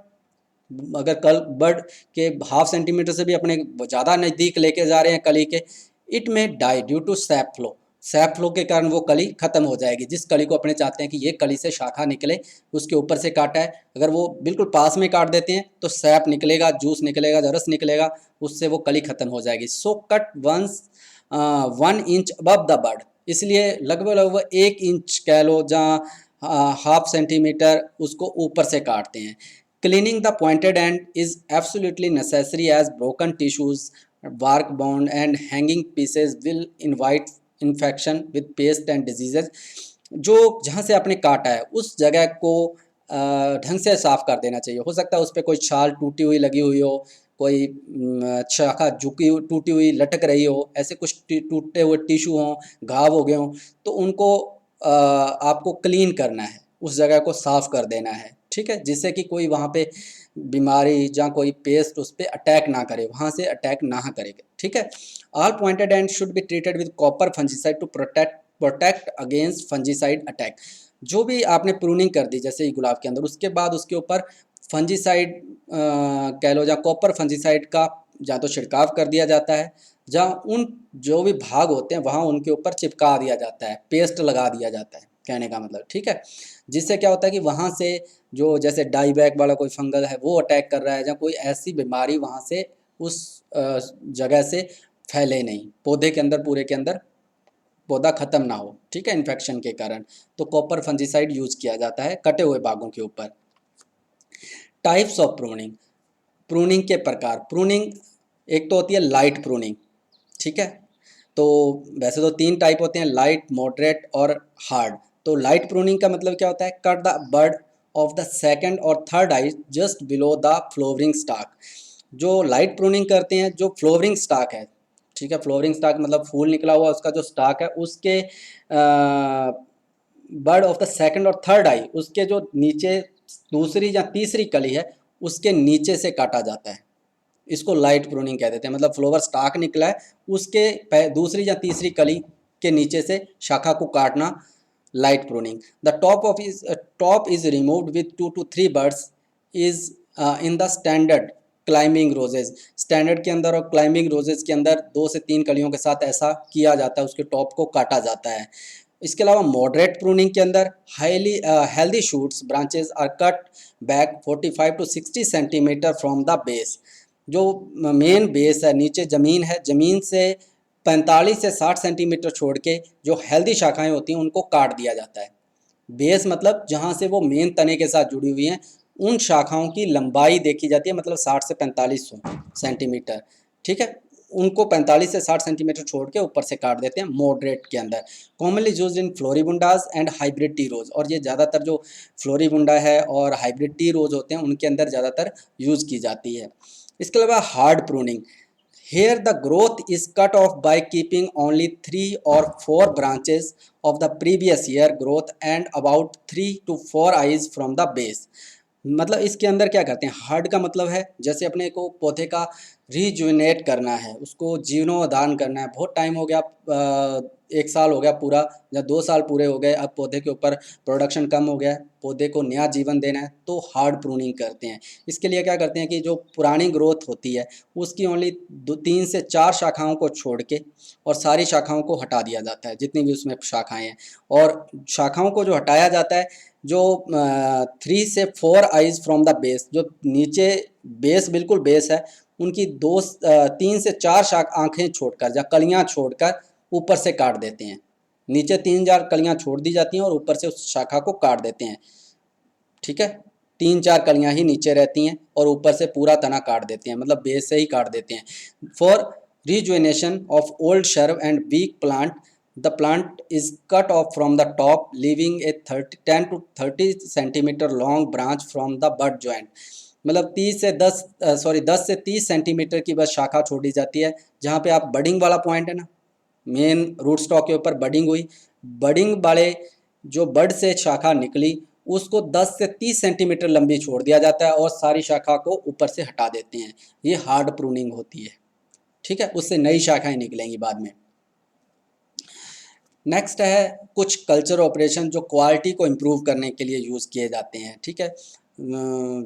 Speaker 1: अगर कल बर्ड के 1/2 सेंटीमीटर से भी अपने ज़्यादा नज़दीक लेके जा रहे हैं कली के, it may die due to sap flow. Sap flow के कारण वो कली खत्म हो जाएगी। जिस कली को अपने चाहते हैं कि ये कली से शाखा निकले, उसके ऊपर से काटा है, अगर वो बिल्कुल पास में काट देते हैं तो सैप निकलेगा, जूस निकलेगा, रस निकलेगा, उससे वो कली खत्म हो जाएगी। So cut once 1 inch above the bud, इसलिए लगभग लगभग 1 इंच कह लो, जहाँ 1/2 सेंटीमीटर उसको ऊपर से काटते हैं। Cleaning the pointed end is absolutely necessary as broken tissues, bark bound and hanging pieces will invite infection with pests and diseases। जो जहाँ से आपने काटा है उस जगह को ढंग से साफ कर देना चाहिए। हो सकता है उस पर कोई छाल टूटी हुई लगी हुई हो, कोई शाखा झुकी टूटी हुई लटक रही हो, ऐसे कुछ टूटे हुए टिश्यू हों, घाव हो गए हों, तो उनको आपको क्लीन करना है, उस जगह को साफ कर देना है। ठीक है, जिससे कि कोई वहाँ पे बीमारी या कोई पेस्ट उस पर अटैक ना करे, वहाँ से अटैक ना करेगा। ठीक है, all pointed end should be treated with copper fungicide to protect against fungicide attack. जो भी आपने प्रूनिंग कर दी जैसे ही गुलाब के अंदर, उसके बाद उसके ऊपर फंजीसाइड कह लो या कॉपर फंजीसाइड का या तो छिड़काव कर दिया जाता है, जहाँ उन जो भी भाग होते हैं वहाँ उनके ऊपर चिपका दिया जाता है, पेस्ट लगा दिया जाता है, कहने का मतलब। ठीक है, जिससे क्या होता है कि वहाँ से जो जैसे डाईबैक वाला कोई फंगल है वो अटैक कर रहा है, या कोई ऐसी बीमारी वहाँ से उस जगह से फैले नहीं, पौधे के अंदर, पूरे के अंदर पौधा खत्म ना हो। ठीक है, इन्फेक्शन के कारण, तो कॉपर फंजीसाइड यूज किया जाता है कटे हुए भागों के ऊपर। टाइप्स ऑफ प्रूनिंग, प्रूनिंग के प्रकार। प्रूनिंग एक तो होती है लाइट प्रूनिंग। ठीक है, तो वैसे तो 3 टाइप होते हैं, लाइट, मॉडरेट और हार्ड। तो लाइट प्रूनिंग का मतलब क्या होता है, cut the bud of the second और third eye just below the flowering stalk. जो लाइट प्रूनिंग करते हैं, जो फ्लोवरिंग स्टाक है, ठीक है, फ्लोवरिंग स्टाक मतलब फूल निकला हुआ उसका जो स्टाक है, उसके बर्ड ऑफ द सेकंड और थर्ड आई, उसके जो नीचे दूसरी या तीसरी कली है उसके नीचे से काटा जाता है, इसको लाइट प्रूनिंग कह देते हैं। मतलब फ्लोवर स्टाक निकला है, उसके दूसरी या तीसरी कली के नीचे से शाखा को काटना, light pruning. The top is removed with 2 to 3 birds is in the standard climbing roses. Standard के अंदर और क्लाइंबिंग रोजेज के अंदर 2 से 3 कलियों के साथ ऐसा किया जाता है, उसके टॉप को काटा जाता है। इसके अलावा मॉडरेट प्रूनिंग के अंदर highly healthy shoots branches are cut back 45 to 60 centimetre from the base. जो मेन बेस है, नीचे ज़मीन है, ज़मीन से 45 से 60 सेंटीमीटर छोड़ के जो हेल्दी शाखाएं होती हैं उनको काट दिया जाता है। बेस मतलब जहाँ से वो मेन तने के साथ जुड़ी हुई हैं उन शाखाओं की लंबाई देखी जाती है, मतलब 60 से 45 सेंटीमीटर, ठीक है। उनको 45 से 60 सेंटीमीटर छोड़ के ऊपर से काट देते हैं मॉडरेट के अंदर। Commonly used in floribundas and hybrid tea rose, और ये ज़्यादातर जो फ्लोरीबुंडा है और हाइब्रिड टी रोज होते हैं उनके अंदर ज़्यादातर यूज़ की जाती है। इसके अलावा hard pruning, here the growth is cut off by keeping only 3 or 4 branches of the previous year growth and about 3 to 4 eyes from the base। मतलब इसके अंदर क्या करते हैं, हार्ड का मतलब है जैसे अपने को पौधे का रिजुविनेट करना है, उसको जीर्णोद्धार करना है। बहुत टाइम हो गया, 1 साल हो गया पूरा या 2 साल पूरे हो गए, अब पौधे के ऊपर प्रोडक्शन कम हो गया है, पौधे को नया जीवन देना है, तो हार्ड प्रूनिंग करते हैं। इसके लिए क्या करते हैं कि जो पुरानी ग्रोथ होती है उसकी ओनली 3 से 4 शाखाओं को छोड़ के और सारी शाखाओं को हटा दिया जाता है, जितनी भी उसमें शाखाएँ हैं। और शाखाओं को जो हटाया जाता है, जो 3 से 4 आइज फ्रॉम द बेस, जो नीचे बेस बिल्कुल बेस है, उनकी 3 से 4 आँखें छोड़कर या कलियाँ छोड़कर ऊपर से काट देते हैं। नीचे 3-4 कलियाँ छोड़ दी जाती हैं और ऊपर से उस शाखा को काट देते हैं, ठीक है। 3-4 कलियाँ ही नीचे रहती हैं और ऊपर से पूरा तना काट देते हैं, मतलब बेस से ही काट देते हैं। For rejuvenation of old shrub and weak plant, the plant is cut off from the top leaving a 10 to 30 centimetre long branch from the bud joint. मतलब 10 से 30 सेंटीमीटर की बस शाखा छोड़ी जाती है। जहाँ पे आप बडिंग वाला पॉइंट है ना, मेन रूट स्टॉक के ऊपर बडिंग हुई, बडिंग वाले जो बड से शाखा निकली उसको 10 से 30 सेंटीमीटर लंबी छोड़ दिया जाता है और सारी शाखा को ऊपर से हटा देते हैं। ये हार्ड प्रूनिंग होती है, ठीक है। उससे नई शाखाएं निकलेंगी बाद में। नेक्स्ट है कुछ कल्चर ऑपरेशन जो क्वालिटी को इम्प्रूव करने के लिए यूज़ किए जाते हैं, ठीक है।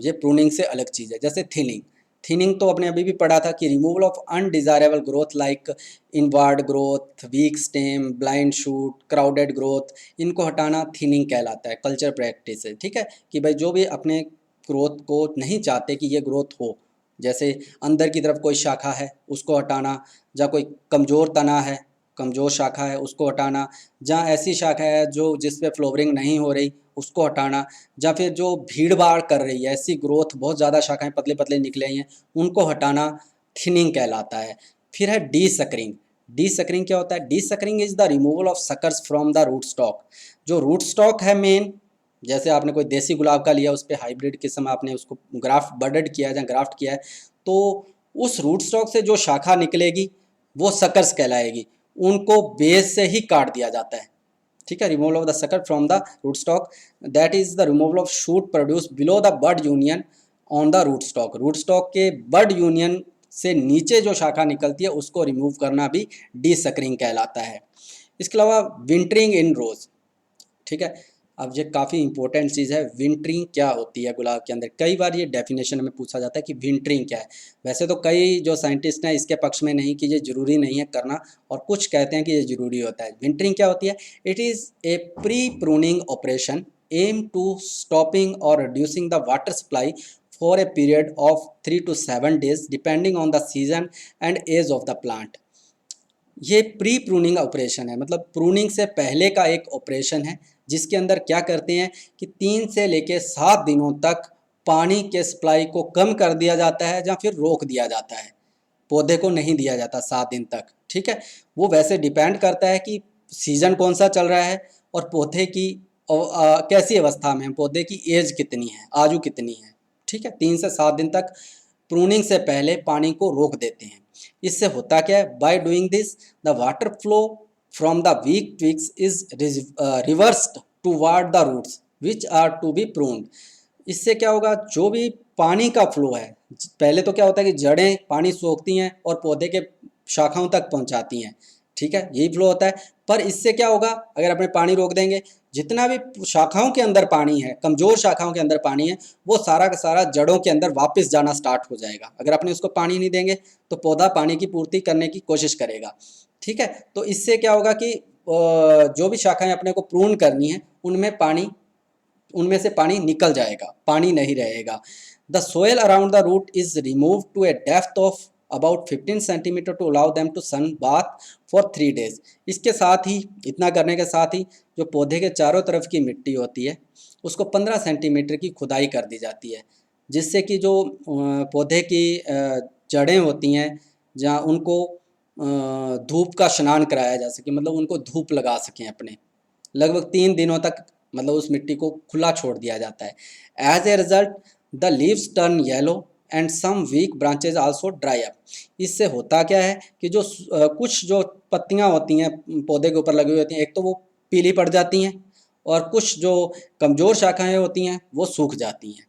Speaker 1: ये प्रूनिंग से अलग चीज़ है। जैसे थिनिंग, थिनिंग तो आपने अभी भी पढ़ा था कि removal of undesirable growth like inward growth, week stem, blind shoot, crowded growth, इनको हटाना थिनिंग कहलाता है, कल्चर प्रैक्टिस है, ठीक है। कि भाई जो भी अपने ग्रोथ को नहीं चाहते कि ये ग्रोथ हो, जैसे अंदर की तरफ कोई शाखा है उसको हटाना, या कोई कमज़ोर तना है, कमज़ोर शाखा है उसको हटाना, जहाँ ऐसी शाखा है जो जिस पे फ्लोवरिंग नहीं हो रही उसको हटाना, या फिर जो भीड़ भाड़ कर रही है, ऐसी ग्रोथ बहुत ज़्यादा शाखाएं पतले पतले निकले हैं उनको हटाना थिनिंग कहलाता है। फिर है डी सकरिंग। डी सकरिंग क्या होता है? Desuckering is the removal of suckers from the rootstock. जो रूट स्टॉक है मेन, जैसे आपने कोई देसी गुलाब का लिया, उस पर हाइब्रिड किस्म आपने उसको ग्राफ्ट बडेड किया है या ग्राफ्ट किया है, तो उस रूट स्टॉक से जो शाखा निकलेगी वो सकर्स कहलाएगी, उनको बेस से ही काट दिया जाता है, ठीक है। Removal of the sucker from the rootstock, that is the removal of shoot produce below the bud union on the rootstock. Rootstock के बड यूनियन से नीचे जो शाखा निकलती है उसको रिमूव करना भी डी सकरिंग कहलाता है। इसके अलावा विंटरिंग इन रोज, ठीक है। अब ये काफ़ी इंपॉर्टेंट चीज़ है, विंटरिंग क्या होती है गुलाब के अंदर। कई बार ये डेफिनेशन में पूछा जाता है कि विंटरिंग क्या है। वैसे तो कई जो साइंटिस्ट हैं इसके पक्ष में नहीं कि ये ज़रूरी नहीं है करना, और कुछ कहते हैं कि ये ज़रूरी होता है। विंटरिंग क्या होती है? It is a pre pruning operation aim to stopping और reducing the water supply for a period of 3 to 7 days depending on the season and age of the plant. ये प्री प्रूनिंग ऑपरेशन है, मतलब प्रूनिंग से पहले का एक ऑपरेशन है जिसके अंदर क्या करते हैं कि 3 से लेकर 7 दिनों तक पानी के सप्लाई को कम कर दिया जाता है या फिर रोक दिया जाता है, पौधे को नहीं दिया जाता 7 दिन तक, ठीक है। वो वैसे डिपेंड करता है कि सीजन कौन सा चल रहा है और पौधे की कैसी अवस्था में है, पौधे की एज कितनी है, आयु कितनी है, ठीक है। 3 से 7 दिन तक प्रूनिंग से पहले पानी को रोक देते हैं। इससे होता क्या है? By doing this the water flow from the weak twigs is reversed toward the roots which are to be pruned. इससे क्या होगा? जो भी पानी का फ्लो है, पहले तो क्या होता है कि जड़ें पानी सोखती हैं और पौधे के शाखाओं तक पहुंचाती हैं, ठीक है, यही फ्लो होता है। पर इससे क्या होगा? अगर अपने पानी रोक देंगे, जितना भी शाखाओं के अंदर पानी है, कमज़ोर शाखाओं के अंदर पानी है, वो सारा का सारा जड़ों के अंदर वापस जाना स्टार्ट हो जाएगा। अगर अपने उसको पानी नहीं देंगे तो पौधा पानी की पूर्ति करने की कोशिश करेगा, ठीक है। तो इससे क्या होगा कि जो भी शाखाएं अपने को प्रून करनी है उनमें से पानी निकल जाएगा, पानी नहीं रहेगा। The soil around the root is remove to a depth of about 15 centimetre to allow them to sun bath for 3 days. इसके साथ ही, इतना करने के साथ ही, जो पौधे के चारों तरफ की मिट्टी होती है उसको 15 सेंटीमीटर की खुदाई कर दी जाती है, जिससे कि जो पौधे की जड़ें होती हैं, जहाँ उनको धूप का स्नान कराया जा सके, मतलब उनको धूप लगा सकें अपने। लगभग 3 दिनों तक मतलब उस मिट्टी को खुला छोड़ दिया जाता है। As a result the leaves turn yellow and some weak branches also dry up. इससे होता क्या है कि जो कुछ जो पत्तियां होती हैं पौधे के ऊपर लगी हुई होती हैं, एक तो वो पीली पड़ जाती हैं और कुछ जो कमज़ोर शाखाएं होती हैं वो सूख जाती हैं।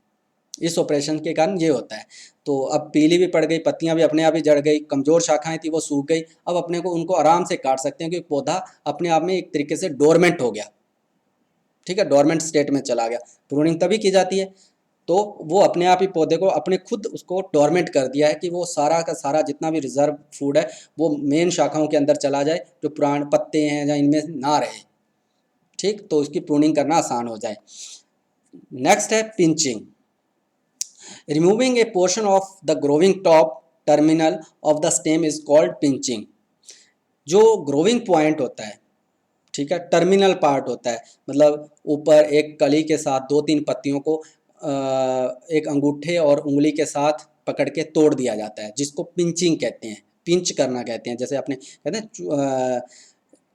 Speaker 1: इस ऑपरेशन के कारण ये होता है। तो अब पीली भी पड़ गई, पत्तियां भी अपने आप ही जड़ गई, कमज़ोर शाखाएं थी वो सूख गई। अब अपने को उनको आराम से काट सकते हैं क्योंकि पौधा अपने आप में एक तरीके से डोरमेंट हो गया, ठीक है, डोरमेंट स्टेट में चला गया। प्रूनिंग तभी की जाती है, तो वो अपने आप ही पौधे को अपने खुद उसको डोरमेंट कर दिया है कि वो सारा का सारा जितना भी रिजर्व फूड है वो मेन शाखाओं के अंदर चला जाए, जो पुराने पत्ते हैं या इनमें ना रहे, ठीक, तो इसकी प्रूनिंग करना आसान हो जाए। नेक्स्ट है pinching. Removing A portion of the growing top terminal of the stem is called pinching. जो ग्रोविंग पॉइंट होता है, ठीक है, टर्मिनल पार्ट होता है, मतलब ऊपर एक कली के साथ 2-3 पत्तियों को एक अंगूठे और उंगली के साथ पकड़ के तोड़ दिया जाता है, जिसको पिंचिंग कहते हैं, पिंच करना कहते हैं। जैसे अपने कहते हैं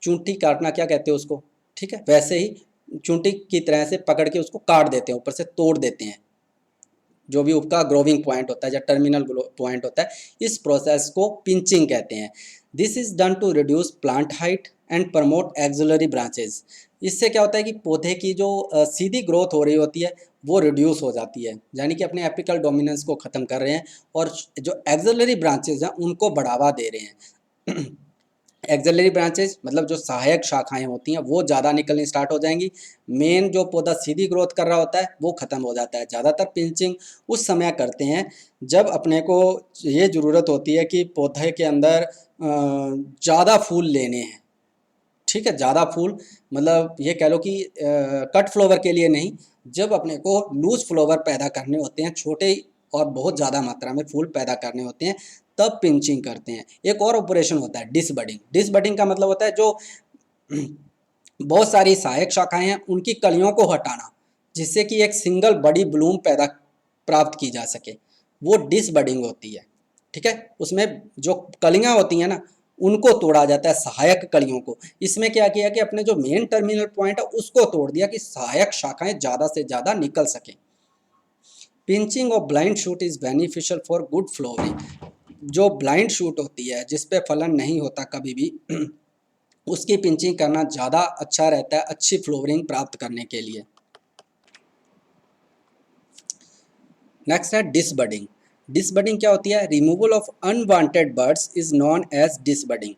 Speaker 1: चूंटी काटना, क्या कहते हैं उसको, ठीक है, वैसे ही चूंटी की तरह से पकड़ के उसको काट देते हैं, ऊपर से तोड़ देते हैं, जो भी उसका ग्रोविंग पॉइंट होता है या टर्मिनल पॉइंट होता है। इस प्रोसेस को पिंचिंग कहते हैं। This is done to reduce plant height and promote axillary branches. इससे क्या होता है कि पौधे की जो सीधी ग्रोथ हो रही होती है वो रिड्यूस हो जाती है, यानी कि अपने एपिकल डोमिनेंस को ख़त्म कर रहे हैं और जो एक्सिलरी ब्रांचेज हैं उनको बढ़ावा दे रहे हैं। एक्सिलरी ब्रांचेज मतलब जो सहायक शाखाएं होती हैं वो ज़्यादा निकलनी स्टार्ट हो जाएंगी। मेन जो पौधा सीधी ग्रोथ कर रहा होता है वो ख़त्म हो जाता है। ज़्यादातर पिंचिंग उस समय करते हैं जब अपने को ये ज़रूरत होती है कि पौधे के अंदर ज़्यादा फूल लेने हैं, ठीक है, ज़्यादा फूल, मतलब ये कह लो कि कट फ्लावर के लिए नहीं, जब अपने को लूज फ्लावर पैदा करने होते हैं, छोटे और बहुत ज़्यादा मात्रा में फूल पैदा करने होते हैं, तब पिंचिंग करते हैं। एक और ऑपरेशन होता है डिसबडिंग। डिसबडिंग का मतलब होता है जो बहुत सारी सहायक शाखाएं हैं उनकी कलियों को हटाना, जिससे कि एक सिंगल बड़ी ब्लूम पैदा प्राप्त की जा सके, वो डिसबडिंग होती है, ठीक है। उसमें जो कलियां होती हैं ना उनको तोड़ा जाता है, सहायक कलियों को। इसमें क्या किया कि अपने जो मेन टर्मिनल पॉइंट है उसको तोड़ दिया कि सहायक शाखाएं ज़्यादा से ज़्यादा निकल सकें। Pinching of blind shoot is beneficial for good flowering. जो ब्लाइंड शूट होती है जिस पे फलन नहीं होता कभी भी, उसकी पिंचिंग करना ज़्यादा अच्छा रहता है अच्छी फ्लोवरिंग प्राप्त करने के लिए। नेक्स्ट है डिसबडिंग। डिसबडिंग क्या होती है? Removal of unwanted buds is known as disbudding.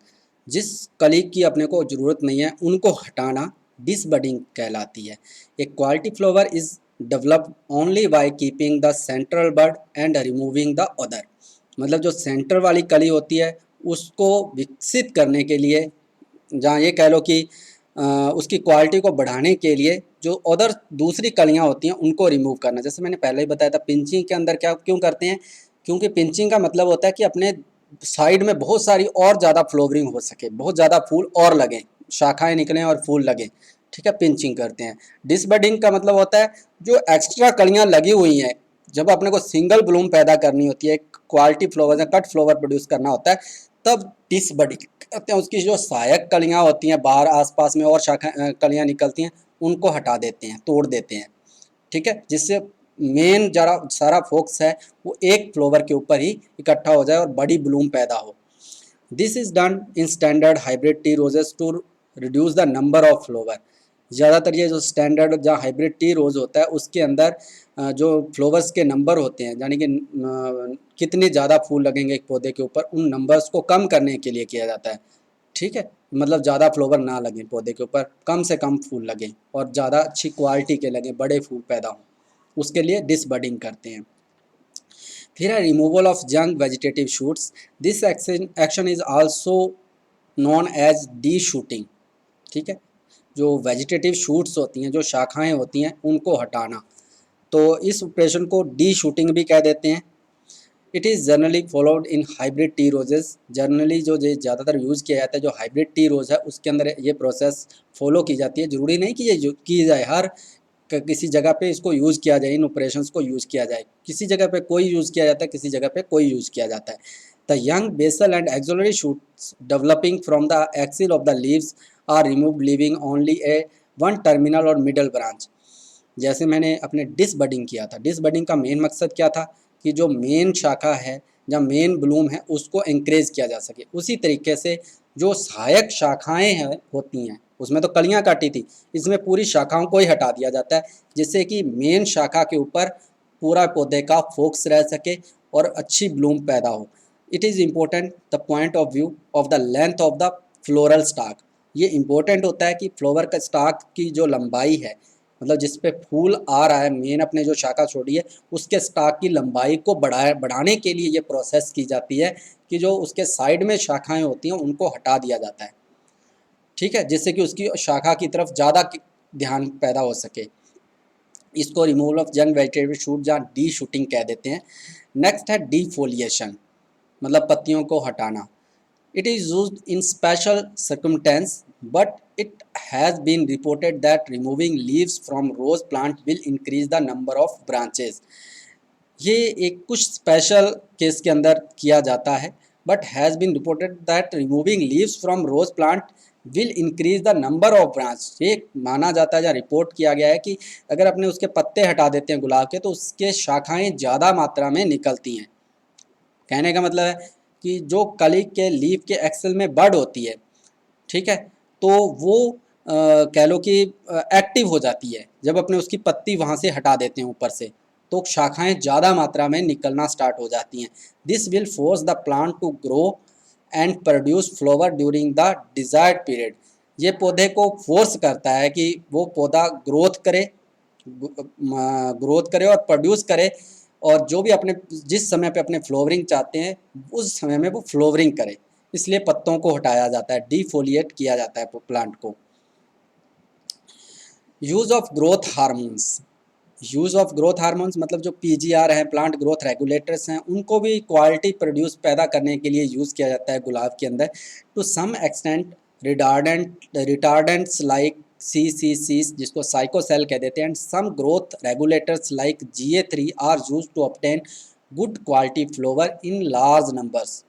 Speaker 1: जिस कली की अपने को ज़रूरत नहीं है उनको हटाना डिसबडिंग कहलाती है। A quality flower is developed only by keeping the central bud and removing the other. मतलब जो सेंटर वाली कली होती है उसको विकसित करने के लिए, जहाँ ये कह लो कि उसकी क्वालिटी को बढ़ाने के लिए जो अदर दूसरी कलियाँ होती हैं उनको रिमूव करना। जैसे मैंने पहले ही बताया था पिंचिंग के अंदर क्या क्यों करते हैं, क्योंकि पिंचिंग का मतलब होता है कि अपने साइड में बहुत सारी और ज़्यादा फ्लोवरिंग हो सके, बहुत ज़्यादा फूल और लगें, शाखाएं निकलें और फूल लगें, ठीक है, पिंचिंग करते हैं। डिसबडिंग का मतलब होता है जो एक्स्ट्रा कलियाँ लगी हुई हैं, जब अपने को सिंगल ब्लूम पैदा करनी होती है, क्वालिटी फ्लावर या कट फ्लावर प्रोड्यूस करना होता है, तब डिसबडिंग करते हैं। उसकी जो सहायक कलियाँ होती हैं बाहर आसपास में और शाखा कलियाँ निकलती हैं उनको हटा देते हैं, तोड़ देते हैं, ठीक है, जिससे मेन जरा सारा फोकस है वो एक फ्लावर के ऊपर ही इकट्ठा हो जाए और बड़ी ब्लूम पैदा हो। This is done in standard hybrid tea roses to reduce the number of flower. ज़्यादातर ये जो स्टैंडर्ड जहाँ हाइब्रिड टी रोज़ होता है उसके अंदर जो फ्लावर्स के नंबर होते हैं, यानी कि कितने ज़्यादा फूल लगेंगे एक पौधे के ऊपर, उन नंबर्स को कम करने के लिए किया जाता है, ठीक है। मतलब ज़्यादा फ्लावर ना लगें पौधे के ऊपर, कम से कम फूल लगें और ज़्यादा अच्छी क्वालिटी के लगें, बड़े फूल पैदा हों, उसके लिए डिसबडिंग करते हैं। फिर है removal of young vegetative shoots. This action is also known as deshooting, ठीक है। जो वेजिटेटिव शूट्स होती हैं, जो शाखाएं होती हैं, उनको हटाना, तो इस ऑपरेशन को डी शूटिंग भी कह देते हैं। It is generally followed in hybrid tea roses. Generally जो ज़्यादातर यूज़ किया जाता है जो हाइब्रिड टी रोज़ है उसके अंदर ये प्रोसेस फॉलो की जाती है। ज़रूरी नहीं कि ये की जाए हर किसी जगह पे इसको यूज़ किया जाए, इन ऑपरेशंस को यूज़ किया जाए। किसी जगह पे कोई यूज़ किया जाता है, किसी जगह पे कोई यूज़ किया जाता है। The young basal and axillary shoots developing from the axil of the leaves are removed leaving only a one terminal or middle branch. जैसे मैंने अपने डिस बडिंग किया था, डिस बडिंग का मेन मकसद क्या था कि जो मेन शाखा है या मेन ब्लूम है उसको इंक्रेज किया जा सके। उसी तरीके से जो सहायक शाखाएं हैं होती हैं उसमें तो कलियां काटी थी, इसमें पूरी शाखाओं को ही हटा दिया जाता है जिससे कि मेन शाखा के ऊपर पूरा पौधे का फोकस रह सके और अच्छी ब्लूम पैदा हो। It is important the point of view of the length of the floral stock. ये इम्पोर्टेंट होता है कि फ्लावर का स्टाक की जो लंबाई है, मतलब जिस पे फूल आ रहा है, मेन अपने जो शाखा छोड़ी है उसके स्टाक की लंबाई को बढ़ाने के लिए ये प्रोसेस की जाती है कि जो उसके साइड में शाखाएं होती हैं उनको हटा दिया जाता है, ठीक है, जिससे कि उसकी शाखा की तरफ ज़्यादा ध्यान पैदा हो सके। इसको removal of young vegetable shoot या डी शूटिंग कह देते हैं। नेक्स्ट है डिफोलिएशन, मतलब पत्तियों को हटाना। It is used in special circumstance, but it has been reported that removing leaves from rose plant will increase the number of branches. ये एक कुछ स्पेशल केस के अंदर किया जाता है, but has been reported that removing leaves from rose plant will increase the number of branch. ये माना जाता है या रिपोर्ट किया गया है कि अगर अपने उसके पत्ते हटा देते हैं गुलाब के तो उसके शाखाएं ज़्यादा मात्रा में निकलती हैं। कहने का मतलब है कि जो कली के लीफ के एक्सेल में बड होती है, ठीक है, तो वो कह लो कि एक्टिव हो जाती है जब अपने उसकी पत्ती वहाँ से हटा देते हैं ऊपर से, तो शाखाएं ज़्यादा मात्रा में निकलना स्टार्ट हो जाती हैं। This will force the plant to grow and produce flower during the desired period. ये पौधे को फोर्स करता है कि वो पौधा ग्रोथ करे और प्रोड्यूस करे, और जो भी अपने जिस समय पे अपने फ्लोवरिंग चाहते हैं उस समय में वो फ्लोवरिंग करे, इसलिए पत्तों को हटाया जाता है, डिफोलिएट किया जाता है प्लांट को। Use of growth hormones. Use of growth hormones मतलब जो पीजीआर हैं, प्लांट ग्रोथ रेगुलेटर्स हैं, उनको भी क्वालिटी प्रोड्यूस पैदा करने के लिए यूज़ किया जाता है गुलाब के अंदर। To some extent retardants like CCC, जिसको साइकोसेल कह देते हैं, and some growth regulators like GA3 are use to obtain good quality flower in large numbers.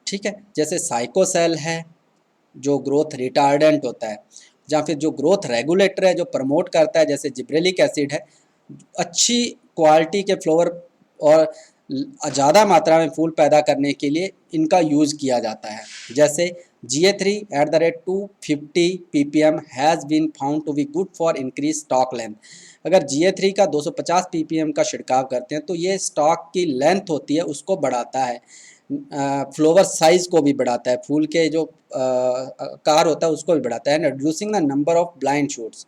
Speaker 1: ठीक है, जैसे साइकोसेल है जो ग्रोथ रिटार्डेंट होता है, या फिर जो ग्रोथ रेगुलेटर है जो प्रमोट करता है, जैसे जिब्रेलिक एसिड है, अच्छी क्वालिटी के फ्लावर और ज़्यादा मात्रा में फूल पैदा करने के लिए इनका यूज़ किया जाता है। जैसे GA3 @ 250 ppm has been found to be good for increase stock length. अगर GA3 का 250 ppm का छिड़काव करते हैं तो ये स्टॉक की लेंथ होती है उसको बढ़ाता है, फ्लावर साइज को भी बढ़ाता है, फूल के जो आकार होता है उसको भी बढ़ाता है। Reducing the number of blind shoots,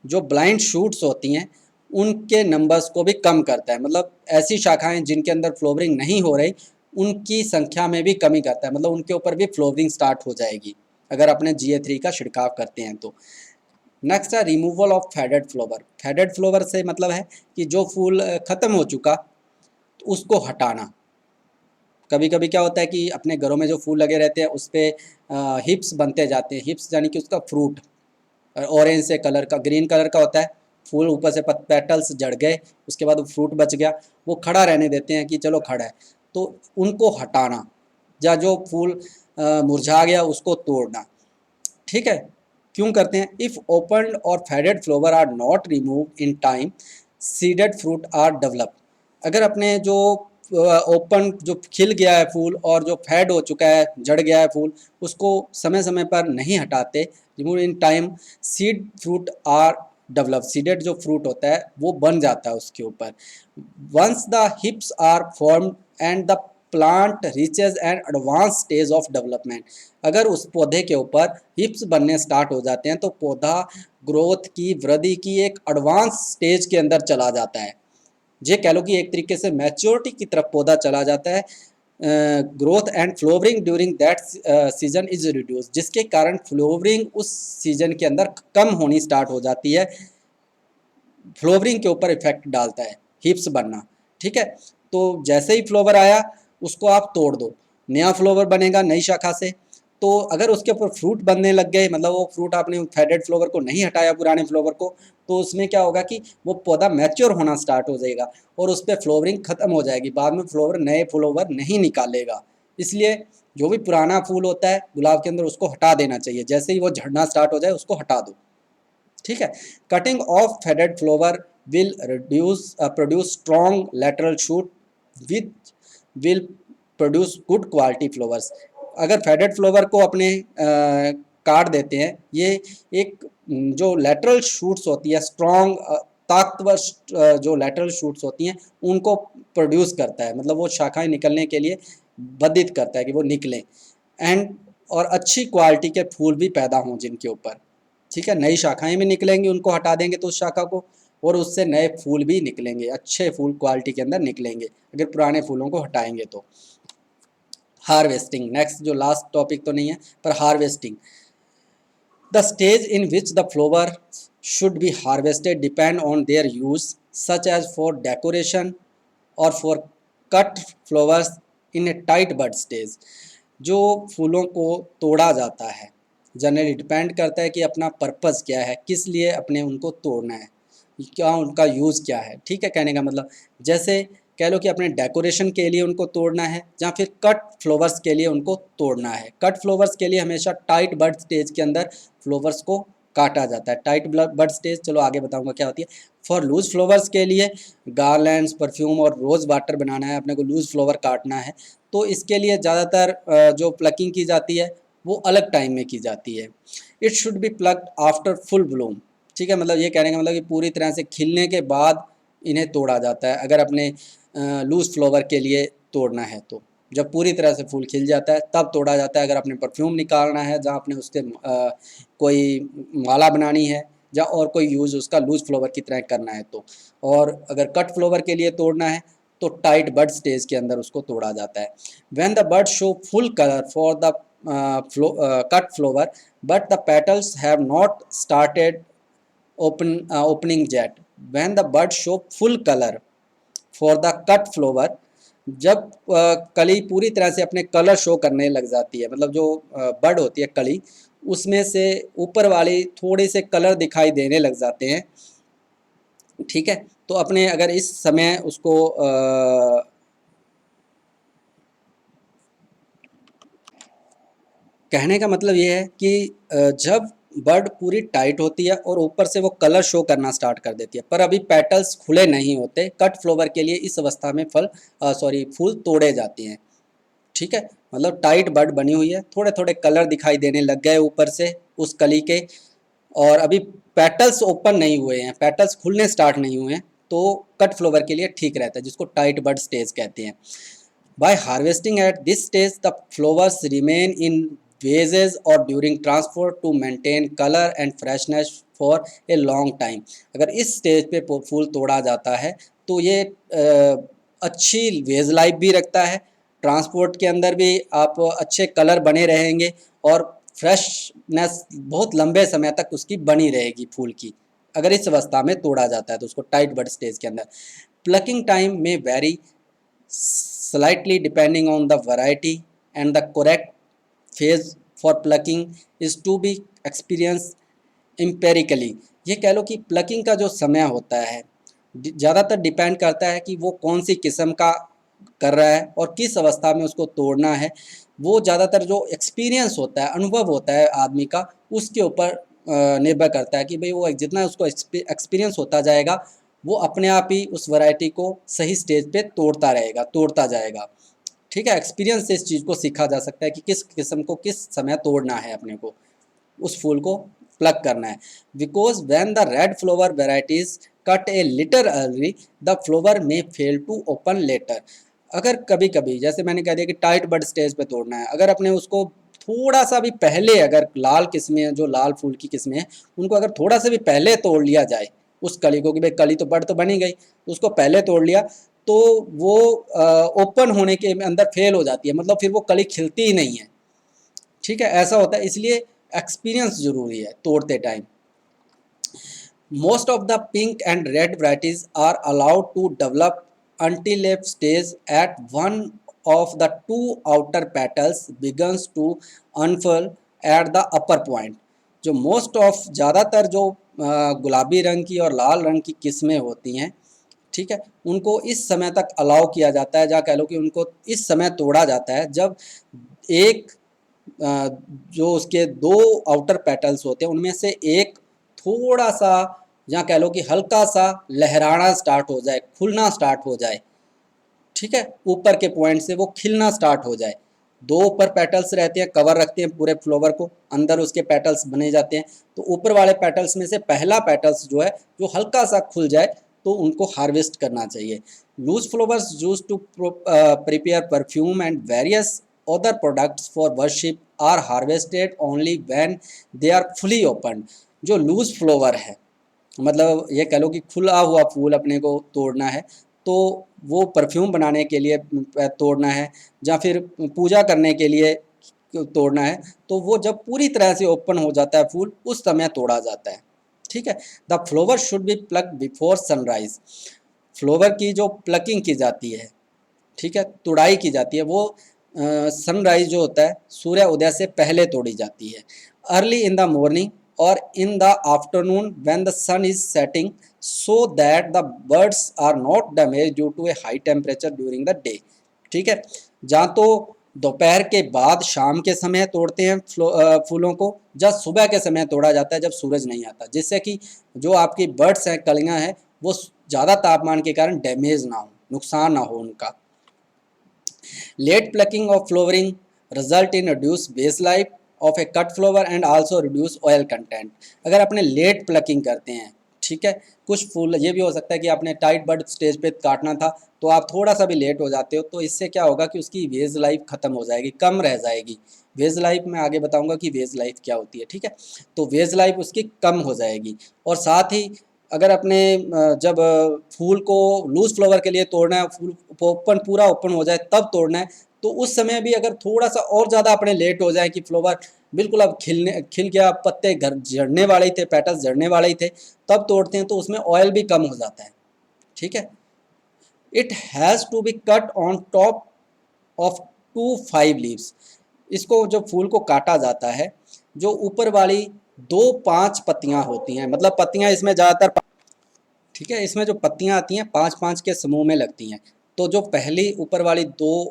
Speaker 1: जो ब्लाइंड शूट्स होती हैं उनके नंबर्स को भी कम करता है, मतलब ऐसी शाखाएं जिनके अंदर फ्लोवरिंग नहीं हो रही उनकी संख्या में भी कमी करता है, मतलब उनके ऊपर भी फ्लोवरिंग स्टार्ट हो जाएगी अगर अपने GA3 का छिड़काव करते हैं तो। नेक्स्ट है removal of faded flower. Faded flower से मतलब है कि जो फूल ख़त्म हो चुका तो उसको हटाना। कभी कभी क्या होता है कि अपने घरों में जो फूल लगे रहते हैं उस पर हिप्स बनते जाते हैं, हिप्स यानी कि उसका फ्रूट ऑरेंज से कलर का, ग्रीन कलर का होता है, फूल ऊपर से पेटल्स जड़ गए, उसके बाद वो फ्रूट बच गया, वो खड़ा रहने देते हैं कि चलो खड़ा है, तो उनको हटाना, या जो फूल मुरझा गया उसको तोड़ना। ठीक है, क्यों करते हैं? If open or faded flower are not remove in time seeded fruit are develop. अगर अपने जो ओपन जो खिल गया है फूल और जो फेड हो चुका है, जड़ गया है फूल, उसको समय समय पर नहीं हटाते, remove in time, seed fruit are develop. Seeded जो फ्रूट होता है वो बन जाता है उसके ऊपर। Once the hips are formed and the plant reaches an advance stage of development. अगर उस पौधे के ऊपर हिप्स बनने स्टार्ट हो जाते हैं तो पौधा ग्रोथ की, वृद्धि की एक एडवांस स्टेज के अंदर चला जाता है। ये कह लो कि एक तरीके से मैच्योरिटी की तरफ पौधा चला जाता है। Growth and flowering during that season is reduce, जिसके कारण फ्लोवरिंग उस सीजन के अंदर कम होनी स्टार्ट हो जाती है, फ्लोवरिंग के ऊपर इफेक्ट डालता है हिप्स बनना। ठीक है, तो जैसे ही फ्लोवर आया उसको आप तोड़ दो, नया फ्लावर बनेगा नई शाखा से। तो अगर उसके ऊपर फ्रूट बनने लग गए, मतलब वो फ्रूट आपने फेडेड फ्लावर को नहीं हटाया पुराने फ्लावर को, तो उसमें क्या होगा कि वो पौधा मैच्योर होना स्टार्ट हो जाएगा और उस पर फ्लावरिंग खत्म हो जाएगी, बाद में फ्लावर नए फ्लावर नहीं निकालेगा। इसलिए जो भी पुराना फूल होता है गुलाब के अंदर उसको हटा देना चाहिए, जैसे ही वो झड़ना स्टार्ट हो जाए उसको हटा दो। ठीक है। Cutting of faded flower will reduce produce strong lateral shoot with will produce good quality flowers. अगर फेडेड फ्लावर को अपने काट देते हैं, ये एक जो लेटरल शूट्स होती है स्ट्रॉन्ग ताकतवर जो लेटरल शूट्स होती हैं उनको प्रोड्यूस करता है, मतलब वो शाखाएं निकलने के लिए बाधित करता है कि वो निकलें, एंड और अच्छी क्वालिटी के फूल भी पैदा हों जिनके ऊपर। ठीक है, नई शाखाएं भी निकलेंगी, उनको हटा देंगे तो उस शाखा को, और उससे नए फूल भी निकलेंगे, अच्छे फूल क्वालिटी के अंदर निकलेंगे अगर पुराने फूलों को हटाएंगे तो। हार्वेस्टिंग, नेक्स्ट जो लास्ट टॉपिक तो नहीं है पर harvesting. The stage in which the flower should be harvested depend on their use, such as for decoration और for cut flowers in a tight bud stage. जो फूलों को तोड़ा जाता है जनरली डिपेंड करता है कि अपना पर्पज़ क्या है, किस लिए अपने उनको तोड़ना है, क्या उनका यूज़ क्या है। ठीक है, कहने का मतलब जैसे कह लो कि अपने डेकोरेशन के लिए उनको तोड़ना है या फिर कट फ्लावर्स के लिए उनको तोड़ना है। कट फ्लावर्स के लिए हमेशा टाइट बड स्टेज के अंदर फ्लावर्स को काटा जाता है। टाइट बड स्टेज चलो आगे बताऊंगा क्या होती है। फॉर लूज फ्लावर्स के लिए गार्लैंड्स, परफ्यूम और रोज़ वाटर बनाना है, अपने को लूज फ्लावर काटना है, तो इसके लिए ज़्यादातर जो प्लकिंग की जाती है वो अलग टाइम में की जाती है। It should be plucked after full bloom. ठीक है, मतलब ये कहने का मतलब कि पूरी तरह से खिलने के बाद इन्हें तोड़ा जाता है अगर अपने लूज फ्लावर के लिए तोड़ना है तो। जब पूरी तरह से फूल खिल जाता है तब तोड़ा जाता है। अगर अपने परफ्यूम निकालना है, जहाँ अपने उसके कोई माला बनानी है या और कोई यूज़ उसका लूज फ्लावर की तरह करना है तो। और अगर कट फ्लावर के लिए तोड़ना है तो टाइट बड स्टेज के अंदर उसको तोड़ा जाता है। When the bud show full colour for the cut flower but the petals have not started opening yet. When the bud show full color for the cut flower, जब कली पूरी तरह से अपने कलर शो करने लग जाती है, मतलब जो बड होती है कली उसमें से ऊपर वाली थोड़े से कलर दिखाई देने लग जाते हैं। ठीक है, तो अपने अगर इस समय उसको कहने का मतलब ये है कि जब बर्ड पूरी टाइट होती है और ऊपर से वो कलर शो करना स्टार्ट कर देती है पर अभी पेटल्स खुले नहीं होते, कट फ्लावर के लिए इस अवस्था में फूल तोड़े जाते हैं। ठीक है, मतलब टाइट बर्ड बनी हुई है, थोड़े थोड़े कलर दिखाई देने लग गए ऊपर से उस कली के, और अभी पेटल्स ओपन नहीं हुए हैं, पेटल्स खुलने स्टार्ट नहीं हुए हैं, तो कट फ्लावर के लिए ठीक रहता है, जिसको टाइट बर्ड स्टेज कहते हैं। By harvesting at this stage, the flowers remain in vases or during transport to maintain color and freshness for a long time. अगर इस स्टेज पे फूल तोड़ा जाता है तो ये अच्छी वेज लाइफ भी रखता है, ट्रांसपोर्ट के अंदर भी आप अच्छे कलर बने रहेंगे और फ्रेशनेस बहुत लंबे समय तक उसकी बनी रहेगी फूल की। अगर इस अवस्था में तोड़ा जाता है तो उसको टाइट बड स्टेज के अंदर। प्लकिंग टाइम में very slightly depending on the variety, and the correct phase for plucking is to be experienced empirically। ये कह लो कि प्लकिंग का जो समय होता है ज़्यादातर डिपेंड करता है कि वो कौन सी किस्म का कर रहा है और किस अवस्था में उसको तोड़ना है। वो ज़्यादातर जो एक्सपीरियंस होता है, अनुभव होता है आदमी का, उसके ऊपर निर्भर करता है कि भाई वो जितना उसको एक्सपीरियंस होता जाएगा वो अपने आप ही उस वैरायटी को सही स्टेज पे तोड़ता रहेगा, तोड़ता जाएगा। ठीक है, एक्सपीरियंस से इस चीज़ को सीखा जा सकता है कि किस किस्म को किस समय तोड़ना है, अपने को उस फूल को प्लग करना है। Because when the red flower varieties cut A litre early, the flower में फेल टू ओपन लेटर। अगर कभी कभी जैसे मैंने कह दिया कि टाइट बड स्टेज पे तोड़ना है, अगर अपने उसको थोड़ा सा भी पहले, अगर लाल किस्में हैं, जो लाल फूल की किस्में हैं, उनको अगर थोड़ा सा भी पहले तोड़ लिया जाए उस कली को, कि भाई कली तो बड़ तो बनी गई, उसको पहले तोड़ लिया तो वो ओपन होने के अंदर फेल हो जाती है, मतलब फिर वो कली खिलती ही नहीं है। ठीक है, ऐसा होता है, इसलिए एक्सपीरियंस जरूरी है तोड़ते time. Most of the pink and red varieties are allowed to develop until a stage at one of the two outer petals begins to unfurl at the upper point। जो मोस्ट ऑफ ज़्यादातर जो गुलाबी रंग की और लाल रंग की किस्में होती हैं, ठीक है, उनको इस समय तक अलाउ किया जाता है, या कह लो कि उनको इस समय तोड़ा जाता है जब एक जो उसके दो आउटर पेटल्स होते हैं उनमें से एक थोड़ा सा, या कह लो कि हल्का सा लहराना स्टार्ट हो जाए, खुलना स्टार्ट हो जाए, ठीक है, ऊपर के पॉइंट से वो खिलना स्टार्ट हो जाए। दो ऊपर पेटल्स रहते हैं, कवर रखते हैं पूरे फ्लावर को, अंदर उसके पेटल्स बने जाते हैं। तो ऊपर वाले पेटल्स में से पहला पेटल्स जो है जो हल्का सा खुल जाए तो उनको हार्वेस्ट करना चाहिए। Loose flowers used to prepare perfume and various other products for worship are harvested only when they are fully opened। जो लूज फ्लावर है, मतलब ये कह लो कि खुला हुआ फूल अपने को तोड़ना है, तो वो परफ्यूम बनाने के लिए तोड़ना है, या फिर पूजा करने के लिए तोड़ना है, तो वो जब पूरी तरह से ओपन हो जाता है फूल, उस समय तोड़ा जाता है, ठीक है। The flower should B plug before sunrise. Flower की जो प्लकिंग की जाती है, ठीक है, तुड़ाई की जाती है, वो सनराइज जो होता है सूर्य उदय से पहले तोड़ी जाती है। अर्ली इन द मॉर्निंग और in the afternoon when the sun is setting, so that the birds are not damage due to a high temperature during the day, ठीक है। जहाँ तो दोपहर के बाद शाम के समय तोड़ते हैं फूलों को, जब सुबह के समय तोड़ा जाता है जब सूरज नहीं आता, जिससे कि जो आपकी बर्ड्स हैं, कलियाँ हैं, वो ज़्यादा तापमान के कारण डैमेज ना हो, नुकसान ना हो उनका। Late plucking of flowering result in reduced base life of a cut flower and also reduce oil content। अगर आपने लेट प्लकिंग करते हैं, ठीक है, कुछ फूल ये भी हो सकता है कि आपने टाइट बड स्टेज पे काटना था तो आप थोड़ा सा भी लेट हो जाते हो, तो इससे क्या होगा कि उसकी वेज लाइफ ख़त्म हो जाएगी, कम रह जाएगी। वेज लाइफ मैं आगे बताऊंगा कि वेज लाइफ क्या होती है, ठीक है। तो वेज लाइफ उसकी कम हो जाएगी। और साथ ही अगर अपने जब फूल को लूज फ्लावर के लिए तोड़ना है, फूल ओपन पूरा ओपन हो जाए तब तोड़ना है, तो उस समय भी अगर थोड़ा सा और ज़्यादा अपने लेट हो जाए कि फ्लावर बिल्कुल अब खिल गया, पत्ते घर झड़ने वाले ही थे, पेटल्स झड़ने वाले ही थे, तब तोड़ते हैं तो उसमें ऑयल भी कम हो जाता है, ठीक है। It has to be cut on top of 2 5 leaves. इसको जब फूल को काटा जाता है, जो ऊपर वाली 2 5 पत्तियां होती हैं, मतलब पत्तियां इसमें ज़्यादातर, ठीक है, इसमें जो पत्तियां आती हैं 5 5 के समूह में लगती हैं। तो जो पहली ऊपर वाली 2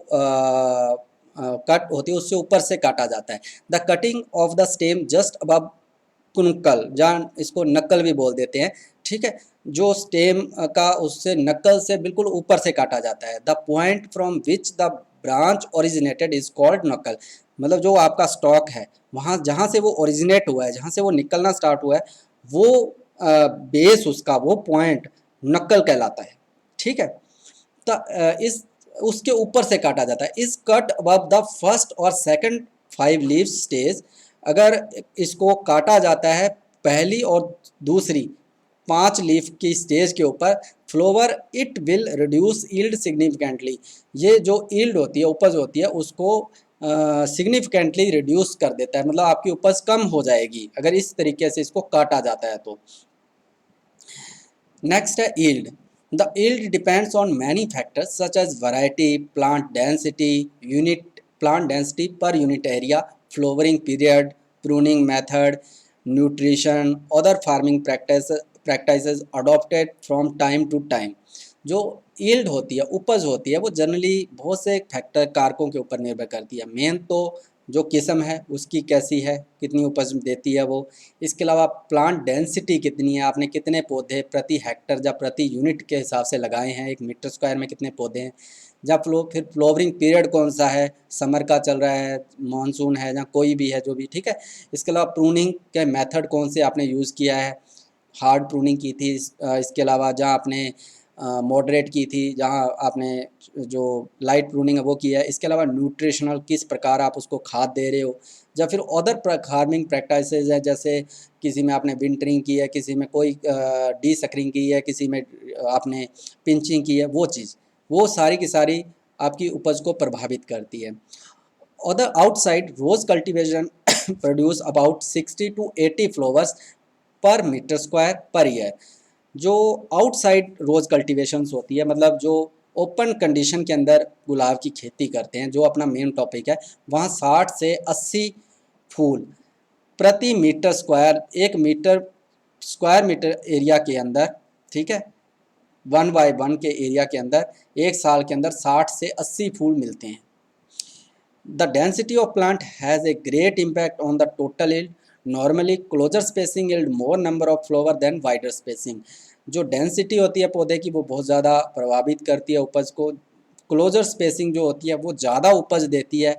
Speaker 1: कट होती है उससे ऊपर से काटा जाता है। The cutting of the stem just above knuckle, जहाँ इसको नक्कल भी बोल देते हैं, ठीक है, जो स्टेम का उससे नक्कल से बिल्कुल ऊपर से काटा जाता है। The point from which the branch originated is called नक्कल। मतलब जो आपका स्टॉक है, वहाँ जहाँ से वो ओरिजिनेट हुआ है, जहाँ से वो निकलना स्टार्ट हुआ है, वो बेस उसका वो पॉइंट नक्कल कहलाता है, ठीक है। इस उसके ऊपर से काटा जाता है। इस कट अबव द फर्स्ट और सेकंड 5 लीव्स स्टेज। अगर इसको काटा जाता है पहली और दूसरी 5 लीफ की स्टेज के ऊपर, flower it will reduce yield significantly. ये जो यील्ड होती है, उपज होती है, उसको सिग्निफिकेंटली रिड्यूस कर देता है, मतलब आपकी उपज कम हो जाएगी अगर इस तरीके से इसको काटा जाता है तो। नेक्स्ट है yield. The yield depends on many factors such as variety, plant density, unit plant density per unit area, flowering period, pruning method, nutrition, other farming practices adopted from time to time. जो यील्ड होती है, उपज होती है, वो जनरली बहुत से फैक्टर कारकों के ऊपर निर्भर करती है। मेन तो जो किस्म है उसकी कैसी है, कितनी उपज देती है वो। इसके अलावा प्लांट डेंसिटी कितनी है, आपने कितने पौधे प्रति हेक्टर या प्रति यूनिट के हिसाब से लगाए हैं, 1 मीटर स्क्वायर में कितने पौधे हैं। या फिर फ्लोवरिंग पीरियड कौन सा है, समर का चल रहा है, मानसून है, या कोई भी है जो भी, ठीक है। इसके अलावा प्रूनिंग के मेथड कौन से आपने यूज़ किया है, हार्ड प्रूनिंग की थी, इसके अलावा जहाँ आपने मॉडरेट की थी, जहाँ आपने जो लाइट प्रूनिंग है वो किया है। इसके अलावा न्यूट्रिशनल किस प्रकार आप उसको खाद दे रहे हो, या फिर अदर फार्मिंग प्रैक्टिसेस है, जैसे किसी में आपने विंटरिंग की है, किसी में कोई डी सकरिंग की है, किसी में आपने पिंचिंग की है, वो चीज़, वो सारी की सारी आपकी उपज को प्रभावित करती है। Other outside rose cultivation produce about 60 to 80 flowers per metre square per year. जो आउटसाइड रोज कल्टीवेशंस होती है, मतलब जो ओपन कंडीशन के अंदर गुलाब की खेती करते हैं, जो अपना मेन टॉपिक है, वहाँ 60 से 80 फूल प्रति मीटर स्क्वायर, 1 मीटर एरिया के अंदर, ठीक है, 1 बाय 1 के एरिया के अंदर एक साल के अंदर 60 से 80 फूल मिलते हैं। The density of plant has a great impact on the total yield. Normally, closer spacing yield more number of flower than wider spacing. जो डेंसिटी होती है पौधे की वो बहुत ज़्यादा प्रभावित करती है उपज को। क्लोजर स्पेसिंग जो होती है वो ज़्यादा उपज देती है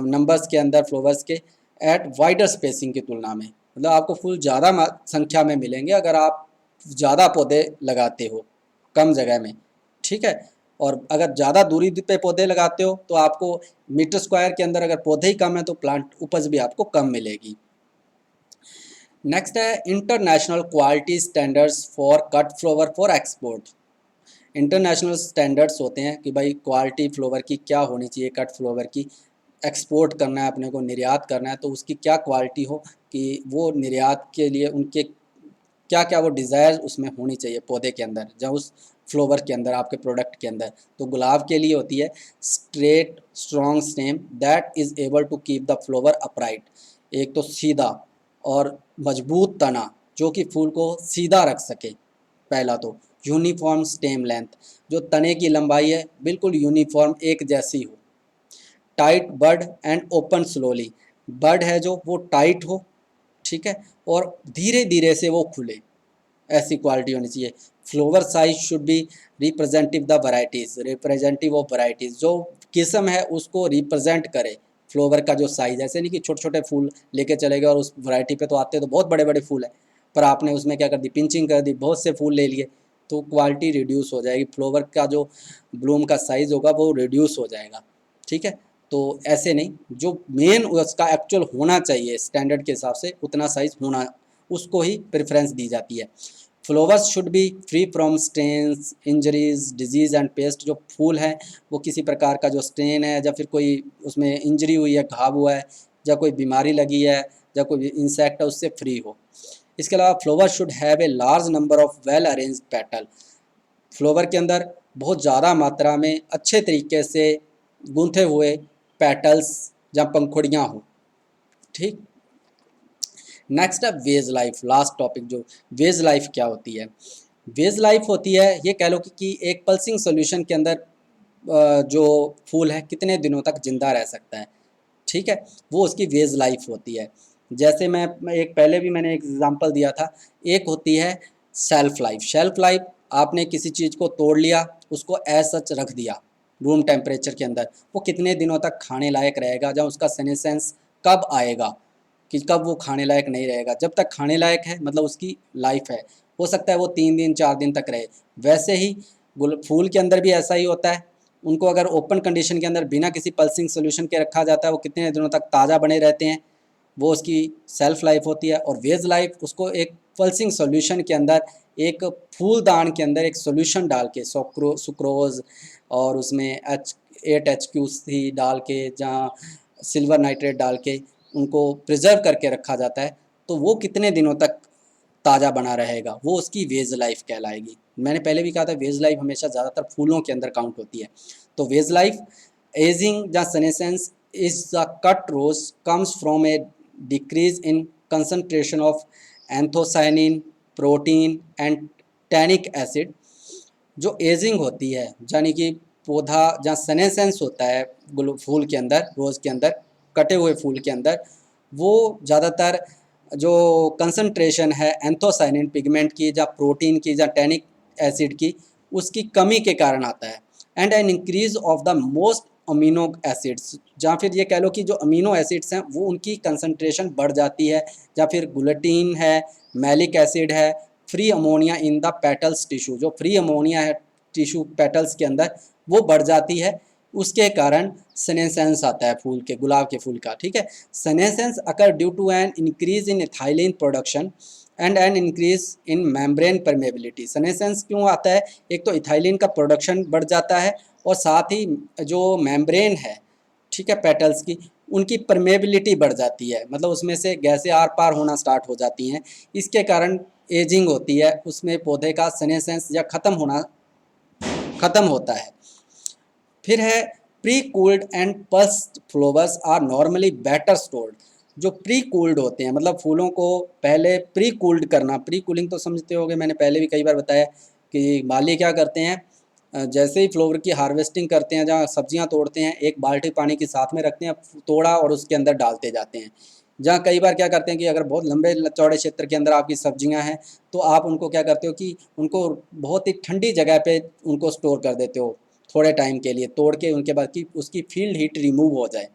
Speaker 1: नंबर्स के अंदर फ्लावर्स के एट वाइडर स्पेसिंग की तुलना में। मतलब आपको फूल ज़्यादा संख्या में मिलेंगे अगर आप ज़्यादा पौधे लगाते हो कम जगह में, ठीक है। और अगर ज़्यादा दूरी पे पौधे लगाते हो तो आपको मीटर स्क्वायर के अंदर अगर पौधे ही कम है तो प्लांट उपज भी आपको कम मिलेगी। नेक्स्ट है international quality standards for cut flower for export. International standards होते हैं कि भाई क्वालिटी फ्लावर की क्या होनी चाहिए, कट फ्लावर की एक्सपोर्ट करना है अपने को, निर्यात करना है तो उसकी क्या क्वालिटी हो कि वो निर्यात के लिए उनके क्या क्या वो डिज़ायर उसमें होनी चाहिए पौधे के अंदर, जब उस फ्लावर के अंदर आपके प्रोडक्ट के अंदर। तो गुलाब के लिए होती है straight strong stem that is able to keep the flower upright. एक तो सीधा और मजबूत तना जो कि फूल को सीधा रख सके। पहला तो यूनिफॉर्म स्टेम लेंथ, जो तने की लंबाई है बिल्कुल यूनिफॉर्म एक जैसी हो। Tight bud and open slowly, bud है जो वो टाइट हो, ठीक है, और धीरे धीरे से वो खुले, ऐसी क्वालिटी होनी चाहिए। Flower size should be representative the varieties, representative of varieties, जो किस्म है उसको रिप्रेजेंट करे फ्लावर का जो साइज। ऐसे नहीं कि छोटे छोटे फूल लेके चले गए और उस वैरायटी पे तो आते तो बहुत बड़े बड़े फूल है, पर आपने उसमें क्या कर दी, पिंचिंग कर दी, बहुत से फूल ले लिए तो क्वालिटी रिड्यूस हो जाएगी, फ्लावर का जो ब्लूम का साइज़ होगा वो रिड्यूस हो जाएगा, ठीक है। तो ऐसे नहीं, जो मेन उसका एक्चुअल होना चाहिए स्टैंडर्ड के हिसाब से उतना साइज होना, उसको ही प्रेफरेंस दी जाती है। Flowers should be free from stains, injuries, diseases and pest. जो फूल है वो किसी प्रकार का जो स्टेन है या फिर कोई उसमें इंजरी हुई है, घाव हुआ है, या कोई बीमारी लगी है, या कोई इंसेक्ट है, उससे फ्री हो। इसके अलावा flower should have a large number of well arranged petal. Flower के अंदर बहुत ज़्यादा मात्रा में अच्छे तरीके से गूंथे हुए पेटल्स या पंखुड़ियाँ हों, ठीक। नेक्स्ट है वेज लाइफ, लास्ट टॉपिक। जो वेज लाइफ क्या होती है, वेज लाइफ होती है ये कह लो कि एक पल्सिंग सोल्यूशन के अंदर जो फूल है कितने दिनों तक जिंदा रह सकता है, ठीक है, वो उसकी वेज लाइफ होती है। जैसे मैं एक पहले भी मैंने एग्जांपल दिया था, एक होती है शेल्फ लाइफ। शेल्फ लाइफ, आपने किसी चीज़ को तोड़ लिया, उसको एज सच रख दिया रूम टेम्परेचर के अंदर, वो कितने दिनों तक खाने लायक रहेगा, जब उसका सेनेसेंस कब आएगा कि कब वो खाने लायक नहीं रहेगा। जब तक खाने लायक है मतलब उसकी लाइफ है, हो सकता है वो 3 दिन 4 दिन तक रहे। वैसे ही फूल के अंदर भी ऐसा ही होता है, उनको अगर ओपन कंडीशन के अंदर बिना किसी पल्सिंग सोल्यूशन के रखा जाता है वो कितने दिनों तक ताज़ा बने रहते हैं, वो उसकी सेल्फ लाइफ होती है। और वेज लाइफ, उसको एक पल्सिंग सोल्यूशन के अंदर, एक फूलदान के अंदर एक सोल्यूशन डाल के, सुक्रोज और उसमें H8HQ डाल के, जहाँ सिल्वर नाइट्रेट डाल के उनको प्रिजर्व करके रखा जाता है, तो वो कितने दिनों तक ताज़ा बना रहेगा, वो उसकी वेज लाइफ कहलाएगी। मैंने पहले भी कहा था वेज लाइफ हमेशा ज़्यादातर फूलों के अंदर काउंट होती है। तो वेज लाइफ, एजिंग या senescence is the cut rose comes from a decrease in concentration of anthocyanin, protein and tannic acid। जो एजिंग होती है यानी कि पौधा जहाँ senescence होता है फूल के अंदर, रोज़ के अंदर, कटे हुए फूल के अंदर, वो ज़्यादातर जो कंसंट्रेशन है एंथोसाइनिन पिगमेंट की या प्रोटीन की या टैनिक एसिड की, उसकी कमी के कारण आता है। And an increase of the most amino acids, जहाँ फिर ये कह लो कि जो अमीनो एसिड्स हैं वो उनकी कंसंट्रेशन बढ़ जाती है, या फिर ग्लूटीन है, मैलिक एसिड है, free ammonia in the petals tissue, जो फ्री अमोनिया है टिश्यू पेटल्स के अंदर वो बढ़ जाती है, उसके कारण सेनेसेंस आता है फूल के, गुलाब के फूल का, ठीक है। Senescence occur due to an increase in ethylene production and an increase in membrane permeability. Senescence क्यों आता है, एक तो इथाइलिन का प्रोडक्शन बढ़ जाता है और साथ ही जो मेम्ब्रेन है, ठीक है, पेटल्स की, उनकी परमेबिलिटी बढ़ जाती है, मतलब उसमें से गैसें आर पार होना स्टार्ट हो जाती हैं। इसके कारण एजिंग होती है, उसमें पौधे का सेनेसेंस या ख़त्म होता है। फिर है pre cooled and pulsed flowers are normally better stored. जो प्री कूल्ड होते हैं, मतलब फूलों को पहले प्री कूल्ड करना, प्री कूलिंग तो समझते होगे, मैंने पहले भी कई बार बताया कि माली क्या करते हैं, जैसे ही फ्लावर की हार्वेस्टिंग करते हैं, जहाँ सब्जियां तोड़ते हैं, एक बाल्टी पानी के साथ में रखते हैं, तोड़ा और उसके अंदर डालते जाते हैं। जहाँ कई बार क्या करते हैं कि अगर बहुत लंबे चौड़े क्षेत्र के अंदर आपकी सब्जियां हैं, तो आप उनको क्या करते हो कि उनको बहुत ही ठंडी जगह पे उनको स्टोर कर देते हो थोड़े टाइम के लिए, तोड़ के उनके बाद की उसकी फील्ड हीट रिमूव हो जाए,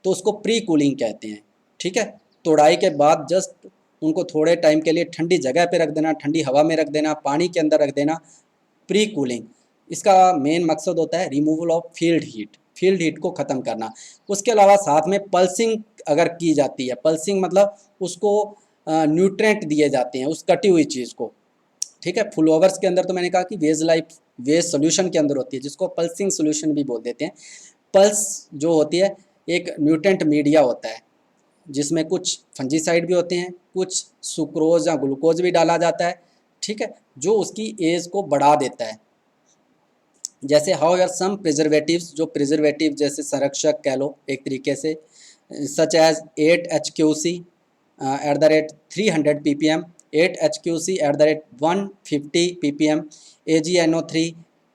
Speaker 1: तो उसको प्री कूलिंग कहते हैं। ठीक है, तोड़ाई के बाद जस्ट उनको थोड़े टाइम के लिए ठंडी जगह पे रख देना, ठंडी हवा में रख देना, पानी के अंदर रख देना, प्री कूलिंग। इसका मेन मकसद होता है removal of field heat, field heat को ख़त्म करना। उसके अलावा साथ में पल्सिंग अगर की जाती है, पल्सिंग मतलब उसको न्यूट्रेंट दिए जाते हैं उस कटी हुई चीज़ को। ठीक है, फ्लावर्स के अंदर तो मैंने कहा कि वेज लाइफ वेज सोल्यूशन के अंदर होती है, जिसको पल्सिंग सोल्यूशन भी बोल देते हैं। पल्स जो होती है एक न्यूट्रेंट मीडिया होता है, जिसमें कुछ फंजीसाइड भी होते हैं, कुछ सुक्रोज या ग्लूकोज भी डाला जाता है। ठीक है, जो उसकी एज को बढ़ा देता है। जैसे हाउ आर सम प्रिजर्वेटिव्स, जो प्रिजर्वेटिव जैसे संरक्षक कह लो एक तरीके से, such as 8HQC at the rate 300 ppm, 8HQC at the rate 150 ppm, AgNO3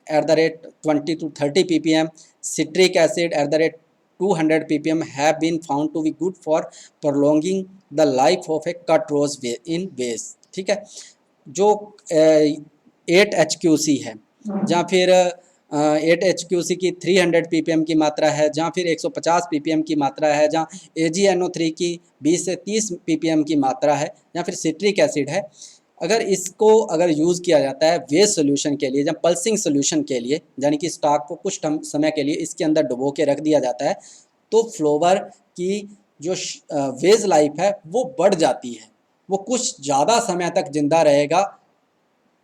Speaker 1: at the rate 20 to 30 ppm, citric acid at the rate 200 ppm have been found to be good for prolonging the life of a cut rose in vase। ठीक है, जो 8HQC है, जहाँ फिर 8HQC की 300 ppm की मात्रा है, जहाँ फिर 150 ppm की मात्रा है, जहाँ AgNO3 की 20 से 30 ppm की मात्रा है, या फिर सिट्रिक एसिड है। अगर इसको अगर यूज़ किया जाता है वेज सोल्यूशन के लिए, जब पल्सिंग सोल्यूशन के लिए, यानी कि स्टॉक को कुछ समय के लिए इसके अंदर डुबो के रख दिया जाता है, तो फ्लावर की जो वेज लाइफ है वो बढ़ जाती है, वो कुछ ज़्यादा समय तक जिंदा रहेगा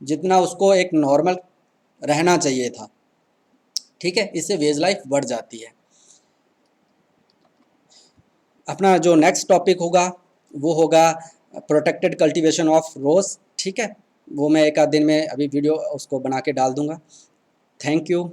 Speaker 1: जितना उसको एक नॉर्मल रहना चाहिए था। ठीक है, इससे वेज लाइफ बढ़ जाती है। अपना जो नेक्स्ट टॉपिक होगा वो होगा प्रोटेक्टेड कल्टीवेशन ऑफ रोज़। ठीक है, वो मैं एक आध दिन में अभी वीडियो उसको बना के डाल दूंगा। Thank you.